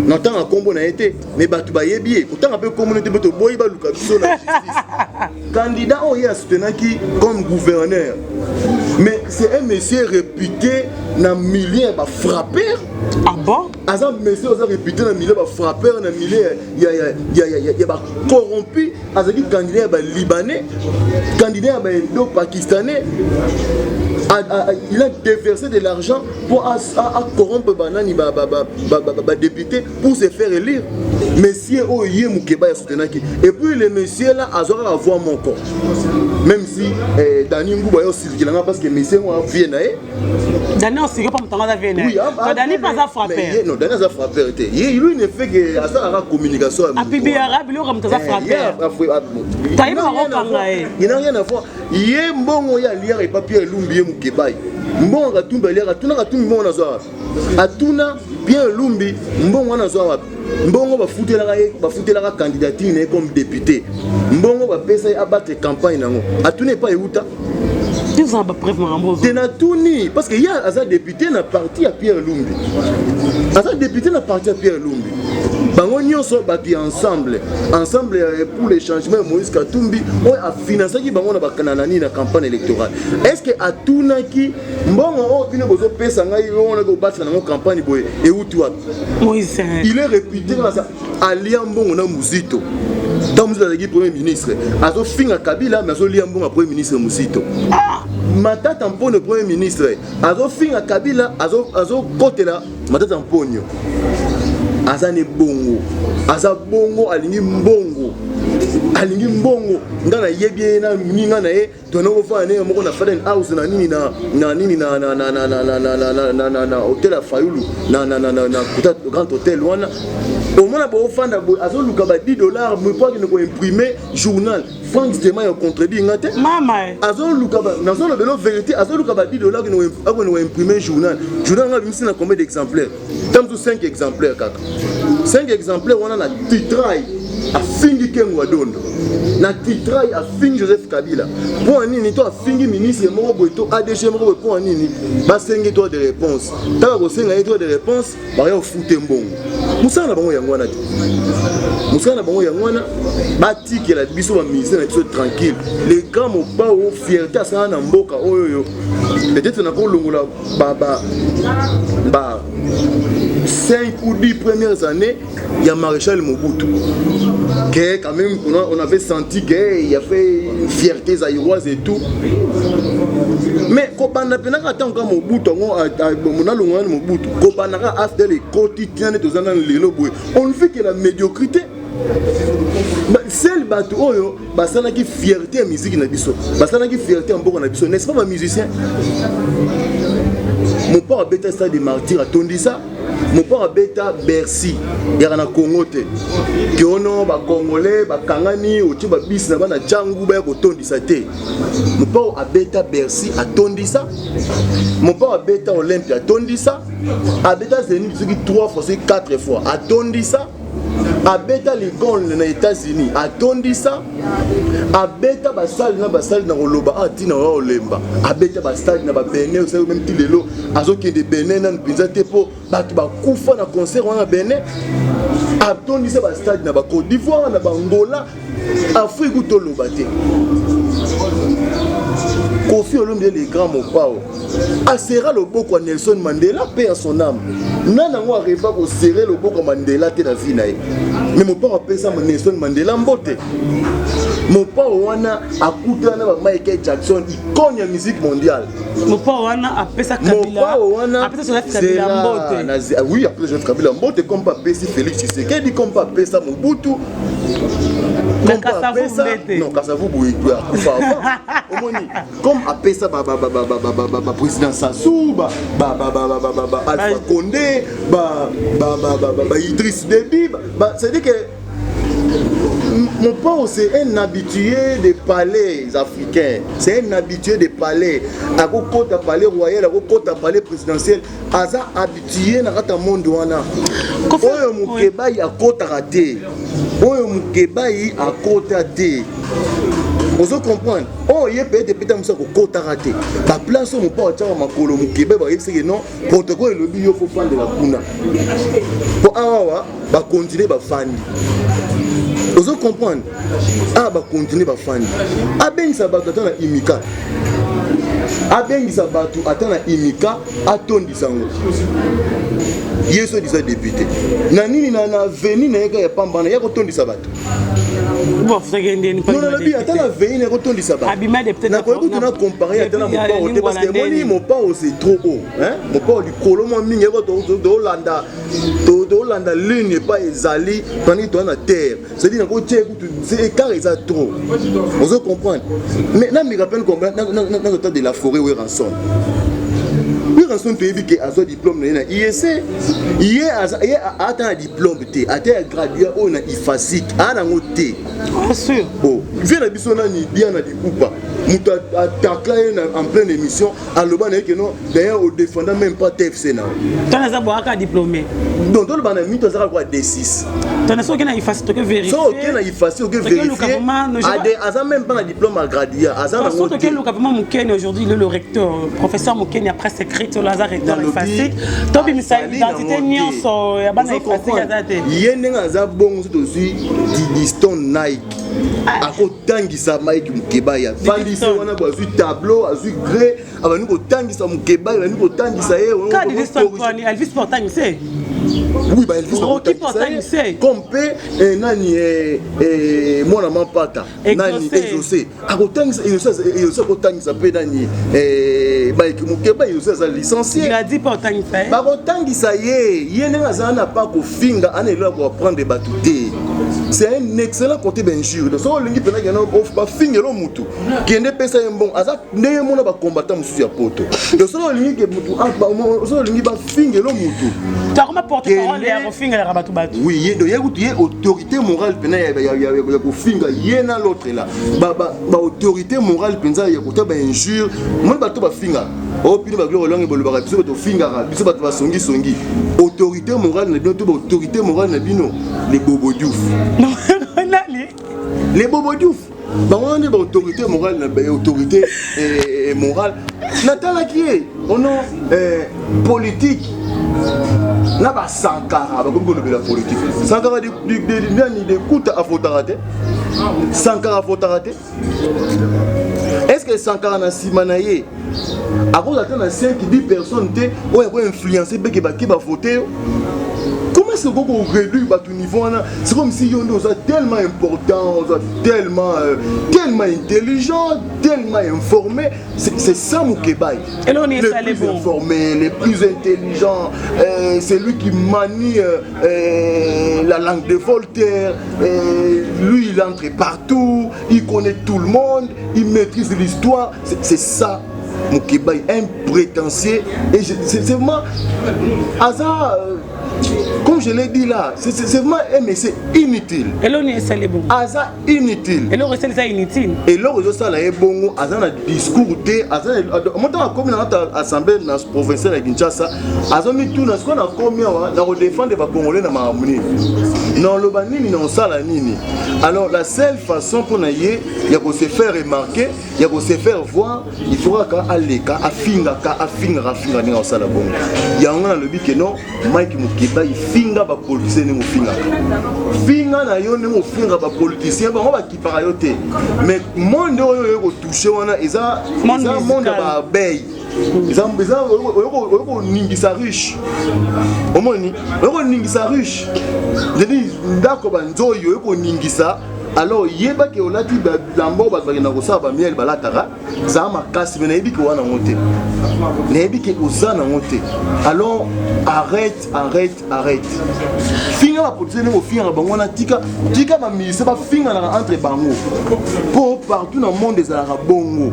N'entend combo na été mais batu bayebi pourtant un peu communauté beto boyi ba luka biso na justice. Candidat oya soutenaki comme gouverneur. Mais c'est un monsieur réputé dans le milieu de frappeur. Ah bon? Un monsieur réputé dans le milieu de frappeur, dans le milieu il y a corrompu. Un candidat libanais, candidat pakistanais. Il a déversé de l'argent pour corrompre Banani député pour se faire élire. Monsieur Oye Moukeba et puis le monsieur là a avoir mon corps. Même si Dani Ngouba aussi parce que monsieur vient Dani aussi pas m'entendre vient. Dani pas à frapper. Non, Dani a frappé. Il lui ne fait que ça la communication. A Bibi arabe lui comme ça frapper. Taïba il n'a rien à voir. Yé mbongo ya lire et papier lumbi Moukeba. Mbongo katumba lire atuna katumbi mbongo na zoa. Atuna bien lumbi mbongo na zoa. Mbongo bafutelaka candidature comme député. Mbongo bapesa abattre campagne nango. Atune pas euta. Ils ont pas preuve Marambozo. Tenatuni parce que il y a un député na parti à Pierre Lumbi. Un député na parti à Pierre Lumbi. Bango nyonso bati ensemble pour les changements Moïse Katumbi on a financé qui bango na bakanani na campagne électorale. Est-ce que atunaki mbongo o bino bozo pesa ngai on a go battre na campagne boye et où toi Moïse il est réputé dans ça alliant mbongo na Muzito. Dans le premier ministre, azo finga Kabila mais azo liambon à premier ministre Muzito. Matata tampon le premier ministre, azo finga Kabila azo côté là, matata tamponyo. Azane bongo, aza bongo alingi mbongo. Alingi mbongo ngana yebie na minga na e tono fa ne moko na Faden House na nini na hôtel à Fayulu na grand hôtel wana au moins na bo fanda azo luka ba $10 mais pas que ne ko imprimer journal Franck Stéma a contredit ngate mama azo luka ba na zone belo vérité azo luka ba $10 que ne ko imprimer journal nga bimisi na combien d'exemplaires tam 5 exemplaires kaka 5 exemplaires wana na titraille a fingi Kengo Adondo na titraille a fingi Joseph Kabila pour nini toi fingi ministre moko boito ADG moko pour nini ba sengi toi de réponse ta ko senga toi de réponse ba yo fute mbongo musana bango yangwana ti musana bango yangwana ba tiki la biso ba ministre na biso tranquille les grands mo ba o fierté ça na mboka oyo peut-être na ko longola ba 5 ou 10 premières années il y a Maréchal Mobutu que quand même on avait senti qu'il y avait une fierté zaïroise et tout mais quand on a pena tant que Mobutu on a longuement Mobutu quand on a after les quotidiens de tous on ne fait que la médiocrité. Seul bateau oyo basana ki fierté à musique na biso basana ki fierté en boko na biso n'est-ce pas ma musicien. Mon père a bêta stade des martyrs à Tondisa. Mon père a bêta Bercy. Il y a un Congo. Que on a Congolais, Kangani, au Tchouba bis, na Django, au Tondisa. Mon père a bêta Bercy à Tondisa. Mon père a bêta Olympia à Tondisa. A bêta Zénith 3 fois, 4 fois à Tondisa. A bêta les gons aux États-Unis à Tondisa. A bêta basal na Oloba a tina Olemba. A bêta basal na Benin, vous savez même ti lelo azoki de Benin na pinza tepo batu ba kufa na concert wana Benin. atondisa bastade na Côte d'Ivoire na Angola Afrique ou Tolobate Kofi Olomide les grands Mopao asserra le boko à Nelson Mandela paix à son âme nana ngo arriva ko serrer le boko Mandela te na vie na ye mais Mopao apesa Nelson Mandela mbote Mopao wana akutana ba Michael Jackson icône ya musique mondiale Mopao wana apesa Kabila apesa Joseph Kabila mbote oui apesa Joseph Kabila mbote comme pas pesi Félix Tshisekedi comme pas pesa Mobutu comme pas pesa non Kasavu Bouyou comme apesa ba président Sassou ba Alpha Condé ba Idriss Déby c'est dire que mon père c'est un habitué des palais africains, c'est un habitué des palais. À côté de palais royal, à côté de palais présidentiel, Aza habitué dans le monde wana. Oyo mukebai à côté raté, oyo mukebai à côté raté. Vous comprenez? Oh, il y a peut-être des gens qui ont côté raté. La place où mon père a makolo mukebe ba yebse que non protocole le bio faut prendre de la kuna. Pour awa ba continuer ba fan. Vous comprenez? Ah, bah continuer à faire. Ah, ben ça va attendre imika. Ah, ben ça va attendre imika. Attends disango. Yeso disa député. Nani na veni na yeka ya pambana ya kotondi sabato. Bon, faut que ndeni pas. Non, la bi attends la veni na kotondi sabato. Abima de peut-être. Na ko tu na comparer attends mon pas au parce que moi mon pas c'est trop haut, hein? Mon pas du colomo mingi ko to Hollanda. To Hollanda lune n'est pas ezali tandis toi na terre. C'est dire ko tie c'est écart ça trop. Vous comprenez? Mais là me rappelle combien dans le temps de la forêt où rançon. Rançon te dit que azo diplôme na IEC il a un diplôme te a gradué on a ifasik ana ngote sûr bon vient la biso na ni bien na dikupa muta attaquer en pleine émission aloba na que non d'ailleurs au défendant même pas TFC na tana za boaka diplômé donc dans le bana mito za quoi D6 tana so que na ifasik to que vérifier so que na ifasik que vérifier aza même pas un diplôme à graduer aza na ngote que le gouvernement Mukene aujourd'hui le recteur professeur Mukene a presque écrit sur Lazare dans le facile tobi misa identité nyonso ya bana ifasik azate yenga za bongo to zui Diston Nike akotangisa Mike Mukebaya fandisi wana bazui tableau azui gré abani kotangisa Mukebaya bani kotangisa ye ka Diston kwani Elvis Portangise oui bah Elvis Portangise compé nani mwana mapata nani exaucé akotangisa il kotangisa pe nani Mike Mukebaya il s'est licencié il a dit Portangise ba kotangisa ye nenga zana pas ko finga ana elo ko prendre batuté. C'est un excellent côté d'injure. Donc, si on lingi pena gana off ba fingelo mutu. Qui ne pesa bon aza ndeye mona ba combattant musu ya poto. Donc, si on lingi ke mutu si on lingi ba fingelo mutu. Tu as comment porter parole et à finga la batu batu. Oui, donc il y a autorité morale pena ya ko finga yena l'autre là. Ba autorité morale penza ya côté ba injure. Mon bato ba finga. Oh puis ba gloro longue bolo ba biso to finga ra. Biso bato ba songi. Autorité morale na bino to autorité morale na bino les Bobo Diouf. Non, les Bobo Diouf. On a une autorité morale, une autorité morale. Nathalie qui est, on a politique. N'a pas Sankara, comme on appelle la politique. Sankara de coups à Fotarate. Sankara Fotarate. Est-ce que Sankara n'a si manaillé? À cause d'attendre 5-10 personnes, on a influencé qui va voter. Comment est-ce qu'on réduit votre niveau? C'est comme si on est tellement important, tellement intelligent, tellement informé. C'est ça mon Kébaï. Les plus informés, les plus intelligents, c'est lui qui manie la langue de Voltaire. Lui, il entre partout, il connaît tout le monde, il maîtrise l'histoire. C'est ça. Mon Kébaï, un prétentieux. Et c'est vraiment hasard. Comme je l'ai dit là, c'est vraiment mais c'est inutile. Et là, c'est les bons. Aza inutile. Et là, c'est ça inutile. Et là, ça là est bon. Aza na discours de Aza. Montant comme dans l'assemblée provinciale de Kinshasa, Aza mis tout dans ce qu'on a commis dans défendre les Congolais dans ma harmonie. Non, le banini non ça la nini. Alors la seule façon pour naïe, il y a pour se faire remarquer, il y a pour se faire voir, il faudra qu'à aller, qu'à finga, ni dans ça la bon. Il y a un le but que non, Mike Muki. ba finga ba politicien ne mo finga finga na yo ne mo finga ba politicien ba ba kipara yo te mais monde oyo ko toucher wana eza monde ba bay eza ko ningisa riche omoni ko ningisa riche dedi ndako ba nzoyo ko ningisa. Alors yeba ke olati lambo ba na ko sa ba miel balatara za makasi mais nayebi ke wana monte nayebi ke ozana monte. Alors arrête finga ba politicien ne ko finga bango na tika ba ministre ba finga na entre bango pour partout dans le monde des arabes bongo.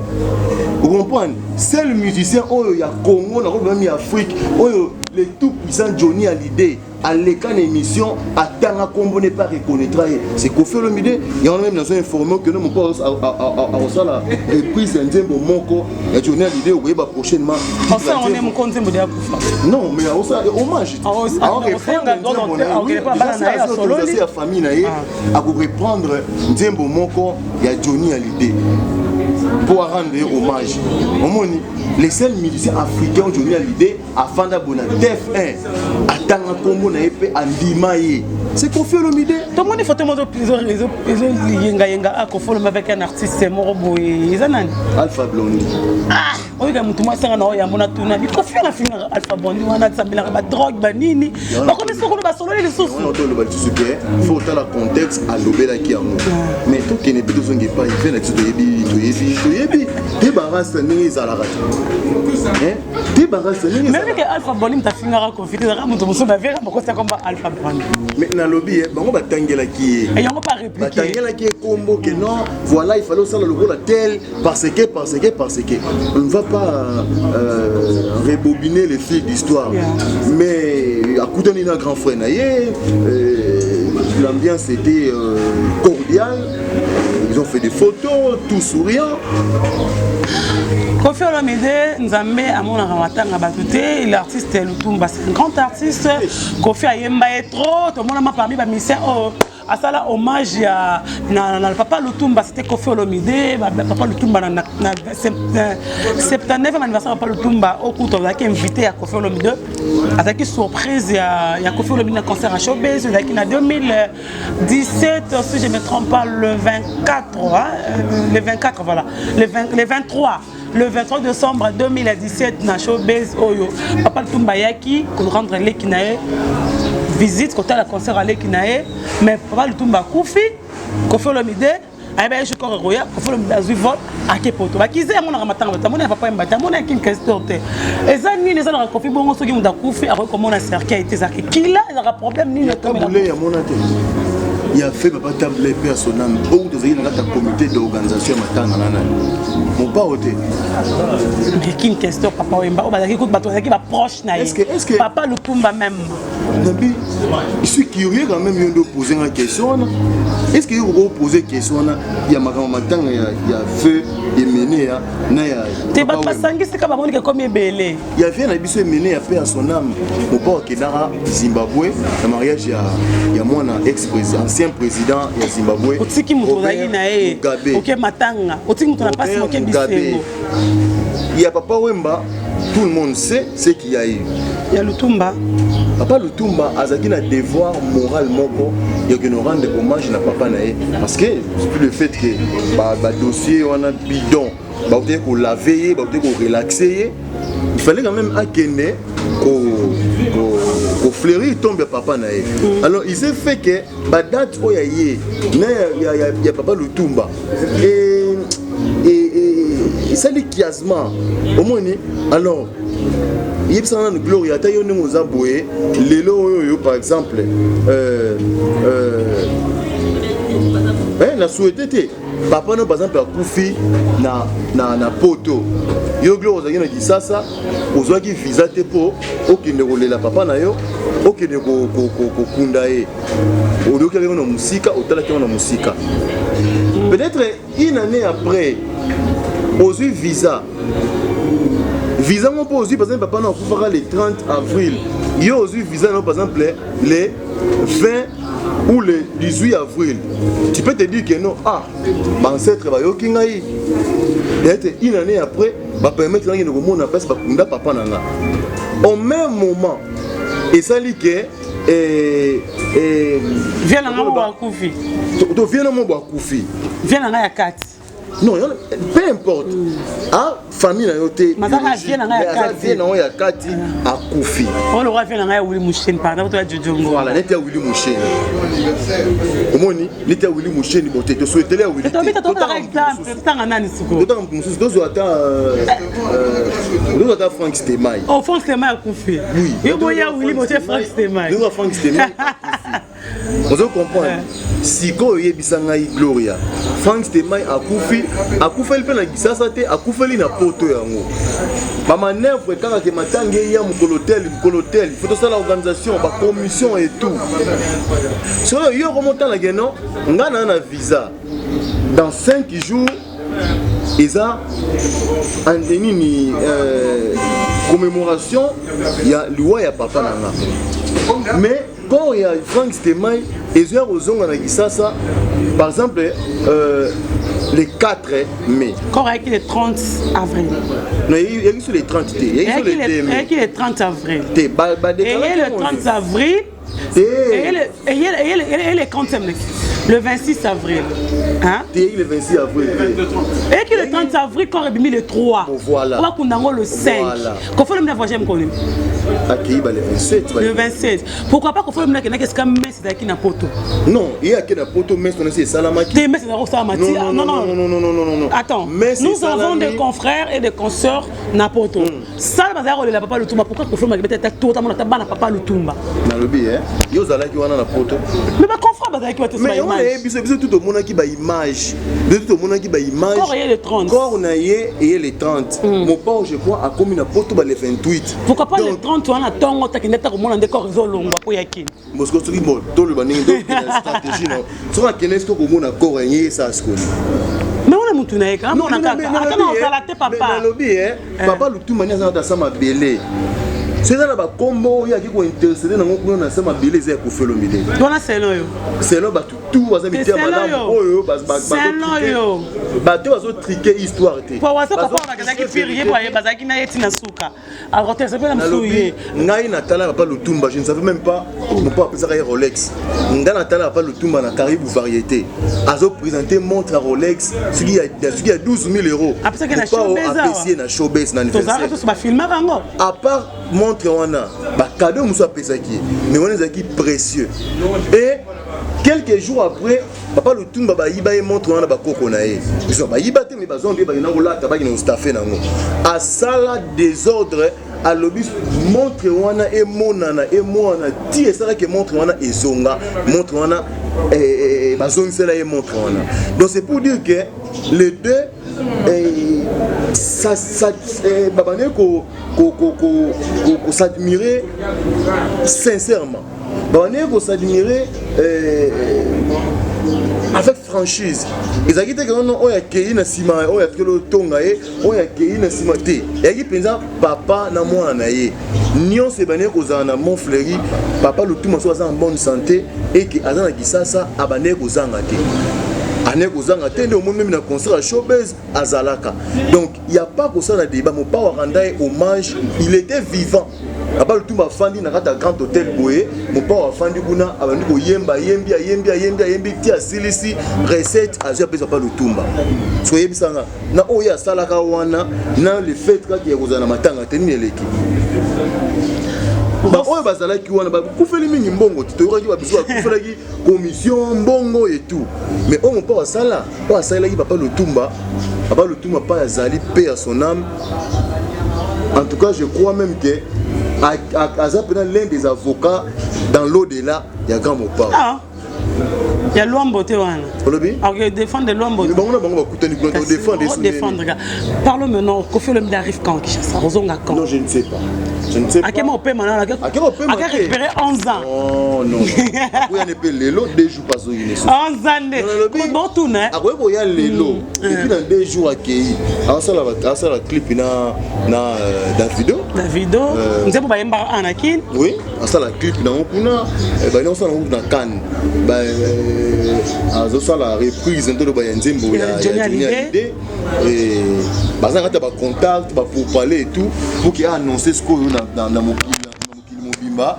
Vous comprenez? C'est le musicien oyo ya Congo na ko même Afrique oyo les tout puissants Johnny Hallyday à l'écran émission à Tanga Combo n'est pas reconnaître. C'est Kofi Olomide. Il y en a même dans un informé que nous mon pas à la reprise Nzembo Moko et Johnny Hallyday au Weba prochainement. On est mon compte Nzembo de Akufa. Non mais à ça hommage. Alors c'est la famille naïe à reprendre Nzembo Moko et Johnny Hallyday pour rendre hommage. Les seuls musiciens africains Johnny Hallyday afin d'abonner TF1 à Tanga Combo na épée Andimaye. C'est Kofi Olomide. Tout le monde faut te montrer yenga a Kofi Olomide avec un artiste morobo ezanani Alpha Blondy. Ah, oyo mutu mwasanga na oya mona tuna bi Kofi na finga Alpha Blondy wana tsambela ba drogue ba nini. Ba comme soko ba solo les sous. On entend le bal super. Faut ta la contexte à lobela ki amour. Mais tout qui n'est pas besoin de pas il fait la toyebi. Débarrasse ni za la radio. Hein? Débarrasse ni. Même que Alpha Blondy ta finga Kofi ta mutu muso ba vera moko sa comme Alpha Blondy. Mais na lobby bango batangela ki. Et on pas répliquer. Batangela ki combo que non, voilà, il fallait ça le rôle à tel parce que on ne va pas rebobiner les fils d'histoire. Mais à côté d'un grand frère naïe, l'ambiance était cordiale. Ils ont fait des photos, tout souriant. Kofi Olomide Nzambe amona ramatanga batute l'artiste Lutumba c'est un grand artiste. Kofi ayemba trop tout le monde m'a parmi ba musicien à ça là hommage à na papa Lutumba c'était Kofi Olomide papa Lutumba na 79e anniversaire papa Lutumba au coup on a été invité à Kofi Olomide avec une surprise il y a Kofi Olomide un concert à Showbiz il y a 2017 si je me trompe pas le 24 le 24 voilà le 23 le 23 décembre 2017 na Showbiz oyo papa Lutumba yaki pour rendre l'Ekinae visite côté la concert à l'Ekinae mais papa Lutumba Kofi Olomide ayeba je ko roya Kofi Olomide azuvol akepoto bakize mona ramatanga tamona papa mbata mona kin question te ezani neza na Kofi bongo soki munda Kofi ako komona cercle été zaki kila za problème ni le tabulé ya mona te. Il a fait papa table personnel ou de venir dans ta comité d'organisation matanga nana. Mon pas ôté. Mais qu'une question papa Wemba o bazaki ko bato bazaki ba proche na. Est-ce que papa Lutumba même Nabi je suis curieux quand même de poser une question. Est-ce que vous posez question il y a matanga il y a feu et mené na ya. Te ba basangi c'est ka ba monika comme belé. Il y a vient na biso mené à paix à son âme. Mon pas Kedara Zimbabwe, le mariage il y a moi ex-président ancien président ya Zimbabwe. Otiki muto zaki na e. OK matanga. Otiki muto na passe moke bisengo. Il y a papa Wemba, tout le monde sait ce qu'il y a eu. Il y a Lutumba. Papa Lutumba azaki na devoir moral moko ya que nous rendre hommage na papa na e parce que le fait que ba dossier on a bidon, ba peut ko laver, ba peut ko relaxer, il fallait quand même akene ko fleurir tombe papa na e. Alors il s'est fait que ba date oyaye na ya papa Lutumba et ça les kiasma au moins alors il y a une gloire à taille nous a boué les lots par exemple na souhaité papa no par exemple a Kofi na poto yo gloire za kina kisasa ozwa ki visa te po okende kolela papa na yo okende ko kunda e odoki na musika otalaki na musika peut-être une année après ozwi visa mon posé par exemple papa non fera le 30 avril yo ozwi visa non par exemple le 20 ou le 18 avril tu peux te dire que non ancêtre ba yoki ngai peut-être une année après va permettre que nous mona passe ba kunda papa nanga au même moment et ça dit que viens na ngo ba kufi to viens na mo ba kufi viens na ya kati non peu importe ah famille na yote mazaka viens na ya kati viens na ya kati akufi on le roi viens na ya Willy Moucheni par exemple toi Jojongo voilà n'était Willy Moucheni omoni n'était Willy Moucheni bote to souhaiter ya Willy to bita to par exemple tanga nani suko to mususu to ata Frank Stemai oh Frank Stemai akufi oui yo boya Willy Moucheni Frank Stemai yo Frank Stemai on doit comprendre siko yebisa ngai Gloria Frank Stemai akufeli pe na gisasa te akufeli na poto yango ba manœuvre kaka ke matange ya mukolotel il faut ça l'organisation ba commission et tout so yo remonta la geno ngana na visa dans 5 jours isa andeni commémoration ya loi ya papa nanga mais quand il y a Frank Stemai et Zéro Zonga Nagisasa, par exemple, le 4 mai. Quand il est le 30 avril. Non, il y a sur les 30 t. Il y a sur les 30 avril. Et le 30 avril. Et le 30 le 26 avril. Hein? Le 26 avril. Et qui le 30 avril, quand il est le 3. Voilà. On va le 5. Quand faut le mettre le 27. Le 27. Pourquoi pas qu'on faut le mettre qu'est-ce que Messi qui n'a poto? Non, il y a qui n'a poto, mais c'est Salamaki. Non. Attends, nous avons des confrères et des consoeurs n'a poto. Ça, le papa le Tumba. Pourquoi qu'on faut le mettre tout le monde papa le Tumba? Dans le billet, il y a qui wana na poto. Mais ma confrère qui va te mais on est tout le monde qui ba image. Tout le monde qui ba image. Corps est le 30. Corps na et le 30. Mon père je crois a commis na poto ba le 28. Pourquoi pas le 30 wana tongo takineta ko mona ndeko rezolongwa po yakini. Mosco to libo to le baningi do stratégie non. Sera kenesto ko mona corps yé ça ce qu'on. Mais on est mutuna eka, on a kaka. Attends, on va la papa. Mais lobby papa le tout manière ça ça ma belé. C'est là bas combo ya qui ko intercéder na ngoko na sama belé za ko felo mide. Dona selo yo. Selo ba tout baza mité madame oyo ba yo. Ba to bazo triquer histoire te. Pour wazo papa ba kaza ki firier pour baza ki na yeti na suka. Alors tu sais pas la msouye. Ngai na tala pas le tumba, je ne savais même pas mon papa appelait ça Rolex. Nga na tala pas le tumba na Caribou variété. Azo présenter montre à Rolex, ce qui a 12 000 €. Après ça que na showbiz. Apprécier na showbiz na anniversaire. Tozara tous ba filmer rango. À part montre wana, ba cadeau muso apprécier qui, mais on est qui précieux. Et quelques jours après, papa le tumba ba yiba e montre wana ba koko na e. Ils ont ba yiba te mais ba zombi ba na rola ta ba ki na staffé nango. À sala désordre à l'obis montre wana e monana e moana ti esala que montre wana ezonga montre wana ba zone cela e montre wana. Donc c'est pour dire que les deux ça babane ko s'admirer sincèrement. Babane ko s'admirer avec franchise. Ils ont dit que on a accueilli na sima, on a accueilli tonga et on a accueilli na sima té. Et qui pensa papa na moi na ye. Nion se bané ko zana mon fleuri, papa le tout soit en bonne santé et que azana gisasa abane ko zanga té. Ane ko zanga té ndio même na concert à showbiz azalaka. Donc il y a pas que ça na débat, mon papa renda hommage, il était vivant. Aba le tumba fandi na kata grand hôtel boye mon père fandi kuna abandi ko yemba yembi ti asilisi recette azia pesa pa le tumba so yebisanga na oya salaka wana na le fait ka ki kozana matanga teni eleki ba oyo bazalaki wana ba kufeli mingi mbongo toyoki ba biso kufelaki commission mbongo et tout mais on mon père sala o asala ki papa le tumba pas azali paix à son âme. En tout cas je crois même que l'un des avocats dans l'au-delà, il y a grand mot. Ah, il y a l'homme beauté. Alors, il défend de l'homme beauté. Parle maintenant, Kofi Olomide arrive quand? Non, je ne sais pas. Je ne sais pas. À quel moment on peut maintenant? À quel récupérer 11 ans? Oh non. Oui, on est les lots 2 jours pas 11 ans. Bon tourne. Après, il y a les lots. Et puis dans 2 jours accueillis. Alors ça la clip na Davido. Davido. Nous sommes pas en Anakin. Oui. Ça la clip na Okuna. Bah non ça na Cannes. Bah ça la reprise de Bayanzembo ya Johnny Hallyday. Et bah ça quand tu as contact pour parler et tout pour qu'il annonce ce qu'on dans mon Bimba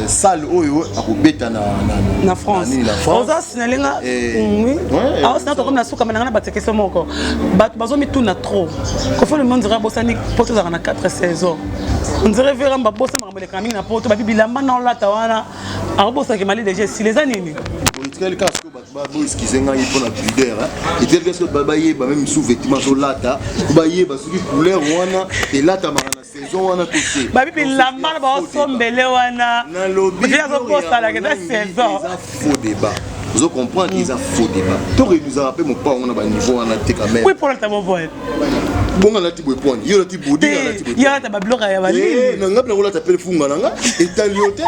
salle oyo akobeta na France oza sinalenga oui ah c'est comme na suka menanga ba tekese moko bazo mi tout na trop ko faut le monde dirait bosani poto za na 4 saisons on dirait vraiment ba bossa ma kamina na poto ba bilamba na la tawana a bossa ke mali déjà si les années quel cas que babo skizenga pour la pudeur et tel que babaye ba même sous vêtements sur lata babaye ba sous couleur wana et lata ma na saison wana côté ba bilamba ba sombele wana na lobby déjà zo posta la que saison faux débat vous comprenez qu'ils ont faux débat toi nous a rappelé mon pas on a ba niveau on a té quand même oui pour le temps bon bon on a ti point yo ti bodi on a ti il y a ta bloca ya bali na ngap na rola ta pele funga nanga etaliote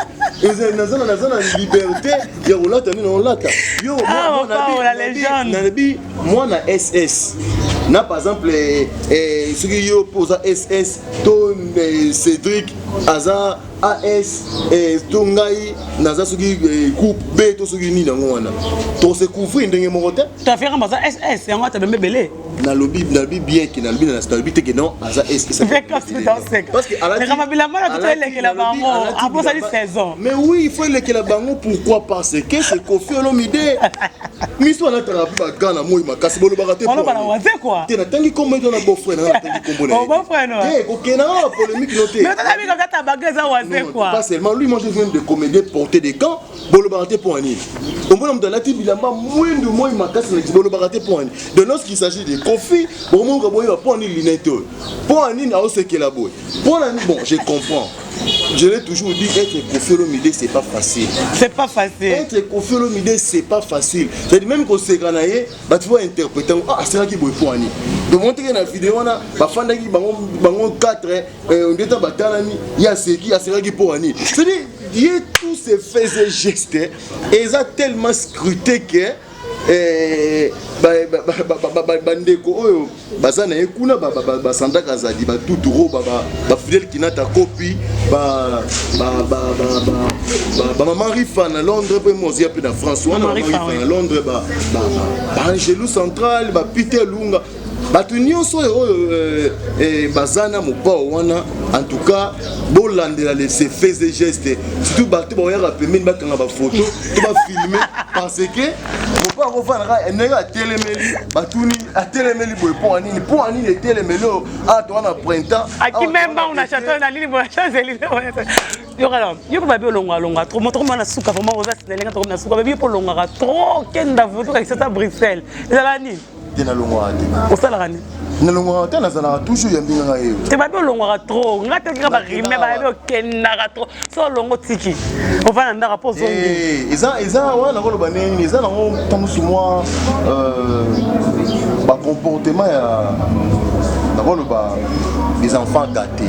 nazana liberté ya rola ta ni na rola ta yo la légende na bi moi na SS na par exemple ce qui yo posa SS ton Cédric Aza AS to ngai naza soki groupe B to soki ni nango wana to se couvrir ndenge moko te ta faireamba SS yango ta bembe belé na lobby bien ki na lobby te que non aza SS parce que mais kama bila mala to eleke la bango après ça 16 ans mais oui il faut eleke la bango pourquoi parce que c'est Kofi Olomide miso na tala ba gana moi makasi bolo bakate on va la waze quoi te na tangi kombo na beau frère na tangi kombo na beau frère non eh kokena polémique noté mais t'as vu comme ta bagaza waze quoi pas seulement lui moi je viens de comédien porter des camps bolo bakate pour ani on voit dans la bilamba mwendo moi makasi na bolo bakate pour ani de lorsqu'il s'agit de Kofi bon mon gabo va pour ani lineto pour ani na oseke la boy pour ani bon je comprends. Je l'ai toujours dit, être Kofi Olomide, c'est pas facile. C'est pas facile. Être Kofi Olomide, c'est pas facile. C'est même qu'on s'est gagné, tu vas interpréter. Ah, c'est là qui est pour Annie. De montrer dans la vidéo, on a des bangon 4, on dit il y a ce qui est pour Annie. C'est-à-dire, il y a tous ces faits et gestes, et ils ont tellement scruté que. Bandeko oyo bazana ekuna basanda kazadi ba tuturo ba fidèle kinata copie ba maman rifa na Londres pe mozi pe na France maman rifa na Londres ba Angelou Central ba Peter Lunga batu nyonso oyo bazana mopao wana en tout cas bolandela ces faits et gestes surtout batu ba yaka pembeni bakanga ba photo to ba filmer parce que mopao kovana enega atelemeli batuni atelemeli boy pour ani le telemeli a to na printemps aki memba on a château na ligne pour Champs-Élysées yo kala yo ba be longa trop moto na suka vraiment oza sinelenga to na suka ba bi po longa trop kenda photo ka ça Bruxelles ezala ni na longa o sala gani na longa ta na zala toujours ya mbinga ngayo te ba be longa trop ngata ka ba rime ba be kenda trop so longo tiki on va na rapport zongi eza wana ko ba nini eza na ngo tamusu moi ba comportement ya d'abord des enfants gâtés.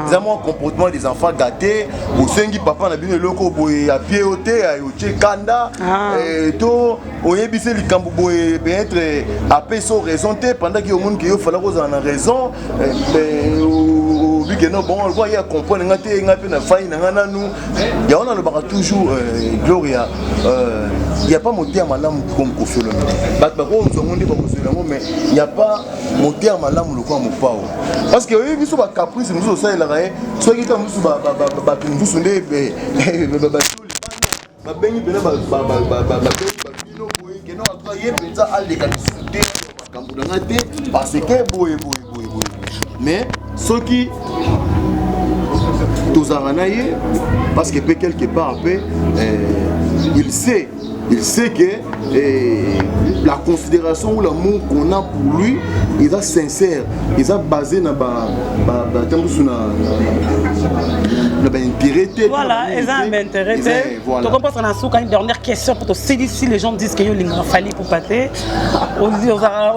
C'est mon comportement des enfants gâtés. Au sengi papa na bino loko boy à pied au thé à yoche kanda et to oyebise likambo boy peut-être à peso raison té pendant que au monde qui yo fala ko na raison que non bon on voit il y a comprendre ngate ngape na faille na ngana nous ya on a le bara toujours Gloria il y a pas monté à malam comme Kofi Olomide ba ko on monde ba ko mais il y a pas monté à malam le quoi mon pao parce que oui biso ba caprice nous ça la raé soit qui tam biso ba biso ndé ba bengi bena ba bino boy que non toi y pensa al de qualité kambu ngate parce que boy mais ceux qui tous aranaïe parce que peut quelque part après il sait que la considération ou l'amour qu'on a pour lui il est sincère il est basé na voilà ils ont intérêt tu comprends ça na souka une dernière question pour te si les gens disent que yo linga fali pour pâté on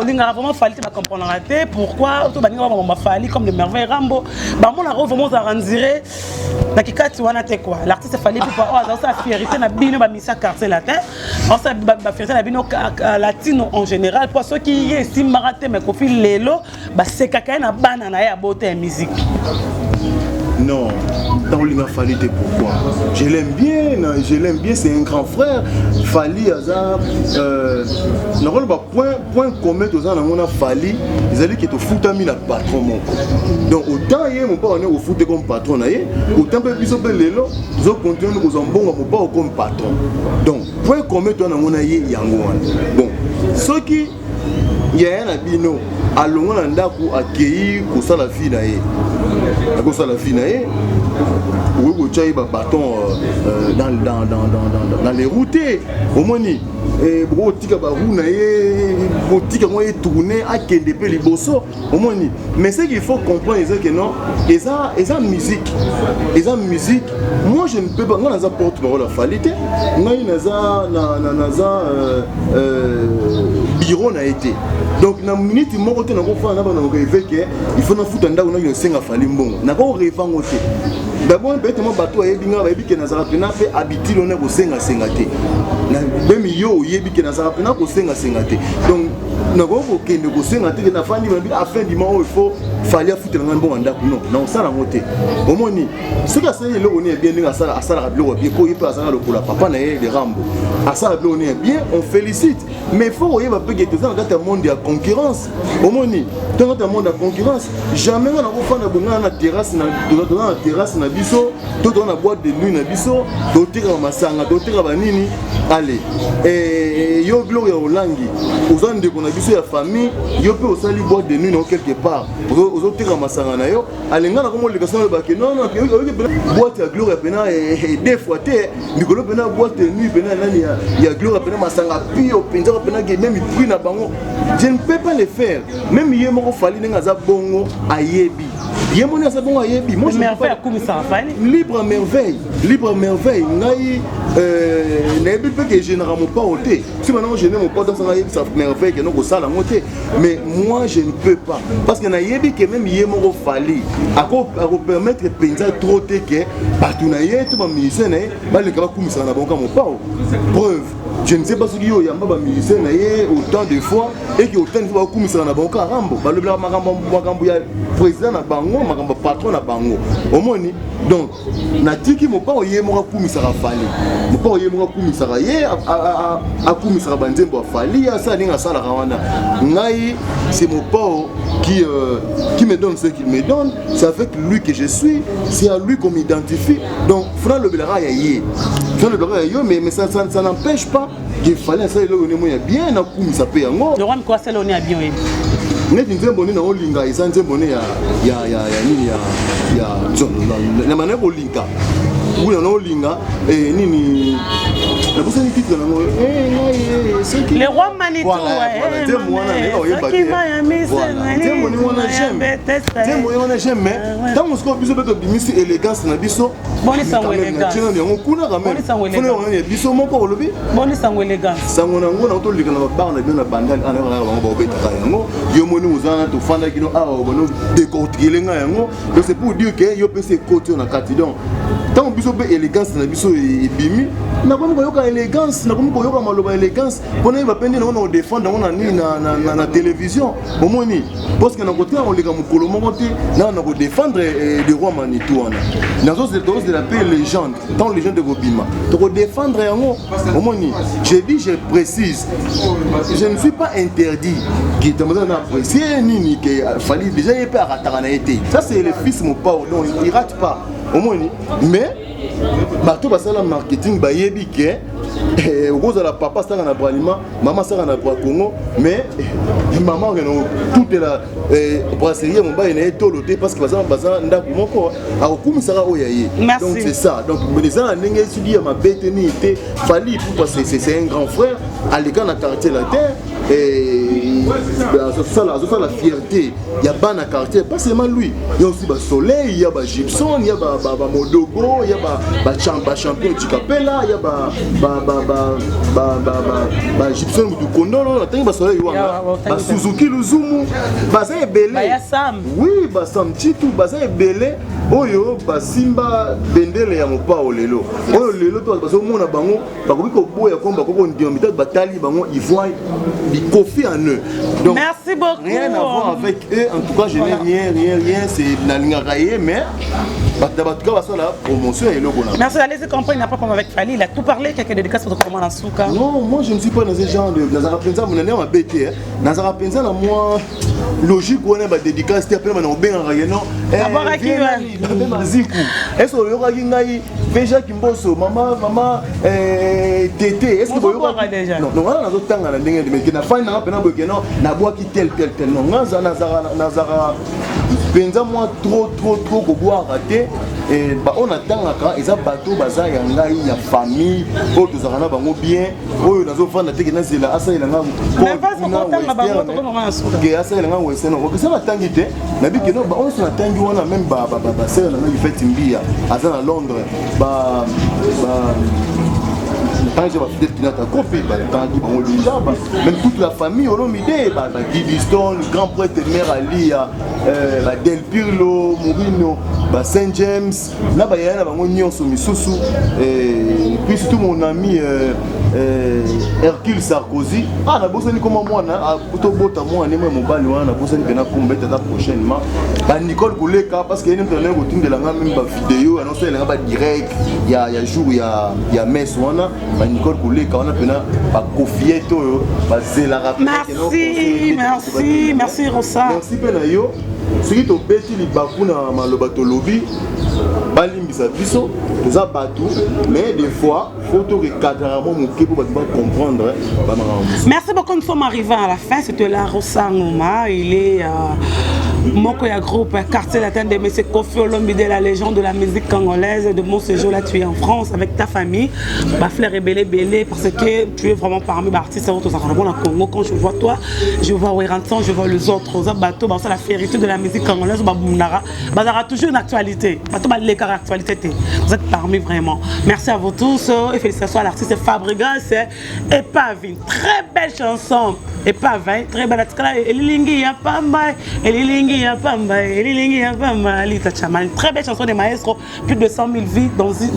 linga vraiment fali tu vas comprendre raté pourquoi to baninga ba fali comme de merveille Rambo ba mon la vraiment ça rendirait na kikati wana te quoi l'artiste fali pour pas ça fierté na bino ba misa quartier latin on ça ba fierté na bino latino en général pour ceux qui y estiment maraté mais Kofi lelo ba sekaka na bana na ya beauté musique non Taolinga Fali, pourquoi? Je l'aime bien, c'est un grand frère. Fali, Aza, point commun, on a Fali, ils allaient qui te foutent à mi la patron. Donc, autant hier, mon père, on est au foot comme patron, autant que les autres, ils ont continué aux embons, mon père, comme patron. Donc, point commun, on a hier, bon, ceux qui. Il y a un abino, allons à l'andaku accueillir pour ça la fille naïe. Pour ça la fille naïe, oui, vous avez un bâton dans les routes. Au moins, et pour tika barou naïe, pour tika moi tourner à Kendepé les bosso. Au moins, mais ce qu'il faut comprendre, c'est que non, et ça musique, moi je ne peux pas, moi je porte-parole la falité, moi bureau n'a été. Donc, na minute mon côté na ko fa na ba na ko évêque il faut na futa ndako na yo senga fali mbongo na ko revang côté d'abord peut-être mo bato ayebinga ba yebike na zara pena pe habitude on na ko senga te na même yo yebike na zara pena ko senga te donc na ko kende ko senga te na fandi ba à fin du mois il faut fali futa na mbongo ndako non ça la moté au moni ce que ça le on est bien na sala asala bilo bien ko yepa asala le ko la papa na ye de rambo asala bilo on est bien on félicite mais il faut yeba pe que dans un monde de concurrence au moni dans un monde de concurrence jamais on a faire na terrasse na biso tout dans la boîte de nuit na biso dotira masanga dotira banini allez et yo gloria olangi ozan de kona biso ya famille yo pe osali boîte de nuit non quelque part ozotira masanga na yo alenga na komo lekasa le baki non boîte ya gloria pena et deux fois té nikolo pena boîte de nuit pena nani ya gloria pena masanga pio penza pena que même prix na bango je ne peux pas le faire même yemo ko fali nga bongo ayebi yemo na bongo ayebi moi je ne peux pas libre merveille ngai n'ayebi pe que je ne ramo pas ôté si maintenant je n'ai mon pas dans sa merveille que non ko sala ngoté mais moi je ne peux pas parce que na yebi que même yemo ko fali ako permettre penza trop té que partout na yé tout ba musicien na ba le ka kumisa na bongo mon pas preuve je ne sais pas ce qu'il y a un musicien autant de fois et qui autant de fois comme ça na bango rambo ba le bla makambo ya président na bango makambo patron na bango au moins donc na tiki mo pa oyé mo comme ça fali mo pa oyé mo comme ça yé a comme ça banzembo fali ya ça ninga sala rawana ngai c'est mon pao qui me donne ce qu'il me donne, c'est avec lui que je suis, c'est à lui qu'on m'identifie. Donc, Fran le Belara yé. Mais ça n'empêche pas qu'il fallait ça le bien, na koumi ça paye en le roi quoi c'est l'on est bien. Net une bonne na olinga, ils sont bonne ya la manière olinga. Oui, on a olinga et nini. Le roi Manitou, c'est pour dire que yo peut se côté on a catidon. Tant biso be élégance na biso e bimi na komi koyoka élégance na komi koyoka maloba élégance pona ba pende na on défendre on na télévision au moins ni parce que na côté on leka mukolo moko te na ko défendre le roi Manitou wana na zo de la paix légende tant légende de Gobima to ko défendre yango au moins ni je dis je précise je ne suis pas interdit qui demande na apprécier ni que fallait déjà y pas ratana été ça c'est le fils mon père donc il rate pas au moins mais bateau basala marketing bayebi ke rose la papa ça na bralima maman ça na bra Congo mais maman toute la brasserie mon ba ina toloté parce que bazana ndako moko a okumisaka oyaye donc c'est ça donc les gens ndenge étudier ma bête ni était fallait pour parce que c'est un grand frère à l'écart na quartier la terre et ça la fierté il y a ban à quartier pas seulement lui il y a aussi ba soleil il y a ba Gibson il y a ba Modogo il y a ba champion du Capella il y a ba Gibson du Kondo là tangi ba soleil wanga ba Suzuki Luzumu ba ça ebele oui ba Sam Chitu ba ça ebele oyo ba Simba bendele ya mopa olelo oyo lelo to ba so mona bango ba ko boya komba ko ndiomita batali bango ivoire bi confié en eux. Donc, merci beaucoup. Rien à voir avec eux, en tout cas je n'ai rien, c'est la ligne raillée, mais la promotion et le bon. Merci, allez-y comprendre, il n'a pas comme avec Fali, il a tout parlé, quelques dédicaces sur comment dans Souka. Non, moi je ne suis pas dans ce genre de. Nazara Penza, mon année m'a bêté. Nazara Penza, moi, logique, on a des dédicaces, tu appelles maintenant bien en rayon. D'abord à qui est-ce que y aura Gingaï, Veja Kimboso, maman, Tété, est-ce que vous aurez déjà? Non, on a d'autres temps à la ligne de Mekina, Fana, Penabogeno, Naboaki tel. Non, Nazara Penza, moi, trop, pour boire raté. Et on attend quand ils ont bateau bazar il y a famille autres zarana bango bien oh nazo vendre te que nazela asa ilanga mais pas ce content na bango to comment asuka que asa ilanga weseno ko ça batangi te na biki no ba on se natangi wana même ba c'est na il fait mbia asa na Londres quand je vais faire des pinata copie, même toute la famille, on a mis des Gidiston, le grand prêtre Mère Ali, Del Pirlo, Mourinho, Saint James, là il y a un union sur Missoussou, et puis surtout mon ami Hercule Sarkozy. Ah, on a besoin de comment moi, plutôt beau à moi, on est mon bal, on a besoin de bien combattre prochainement. Nicole Gouleka, parce qu'il y a une routine de la même vidéo, annoncé la direct, il y a jour, il y a messe, Nicole Gouleka, on a pu confier tout, merci Rosa. Merci Penayo. Ce qui est au petit, les bakuna malobato lobby, balimbisa biso, nous a battu, mais des fois, il faut tout recadrer pour comprendre. Merci beaucoup, nous sommes arrivés à la fin. C'était la Rosa Ngoma, il est Mokoya Group, quartier latin de M. Kofi Olomide, la légende de la musique congolaise. De mon séjour là, tu es en France avec ta famille. Bafler et Belé, parce que tu es vraiment parmi les artistes au Congo. Quand je vois toi, je vois Ouérantan, je vois les autres. C'est la fierté de la musique congolaise. Il y a toujours une actualité. Vous êtes parmi vraiment. Merci à vous tous et félicitations à l'artiste Fabregas et Pavine. Très belle chanson. Et Pavine, très belle. Très belle chanson des maestros, plus de 100 000 vies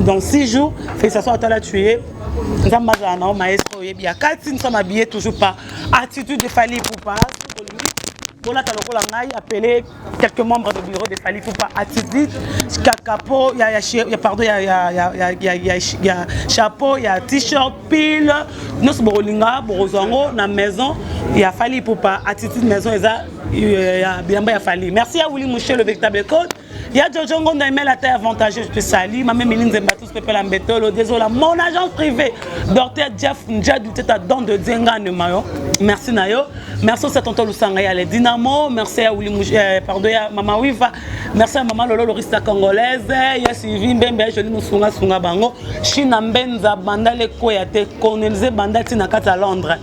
dans 6 jours. Félicitations à toi là tu es. Maestro, il y a 4 signes, nous sommes habillés toujours pas. Attitude de Fali Poupa. Voilà, tu as appelé quelques membres du bureau de Fali Poupa. Attitude, capo, il y a chapeau, il y a t-shirt, pile. Nous sommes Borozango, dans la maison. Il y a Fali Poupa. Attitude maison, il y a bien Fali. Merci à Willy Mouché, le véritable code. Il y a Jojo Ngonda aimé la terre avantageuse, je te salue. Ma mère Méline Zembatus, Pepe Lambetolo, désolé. Mon agence privée, Dr. Jeff Ndjadou, tu as don de Dzenga Nemayo. Merci Nayo. Merci à Tonton Lusangaya, les Dynamo. Merci à Willy Mouché, pardon, à Maman Wiva. Merci à Maman Lolo, l'orista congolaise. Il y a Sylvie Mbembe, Jolie Moussunga Sunga Bango. China Mbenza, Banda Lekoyate, Cornelze Banda Tinakata Londres.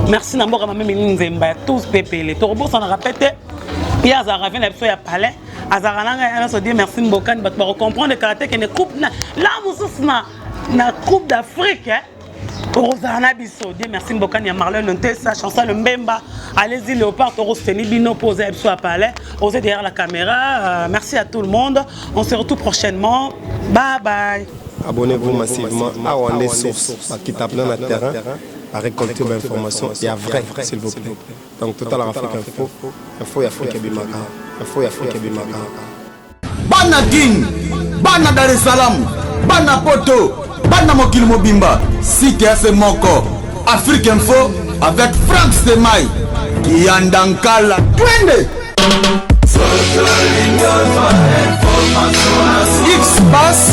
Merci Nambo, ma mère Méline Zemba, tous Pepe. Les Torobos, on a répété. Il y a Zaravin, il y a Palais. Azarana se dit merci Mbokan pour comprendre le caractère qui est coupe là na coupe d'Afrique Rosana Bisso dit merci Mbokan il y a Marlon sa chanson le Mbemba allez-y Léopard Toro Bino posé à Palais osez derrière la caméra merci à tout le monde on se retrouve prochainement bye bye abonnez-vous massivement à Wandé Source qui tape dans le terrain à récolter l'information il y a vrai s'il vous plaît donc Total Afrique Info ya Afrique Bimaka Info ya Afrique Bimaka Bana King Bana Dar es Salaam Bana Poto Bana Mokil Mobimba CTF Moko Afrique Info avec Franck Stemai Kiandankala Twende X-Bass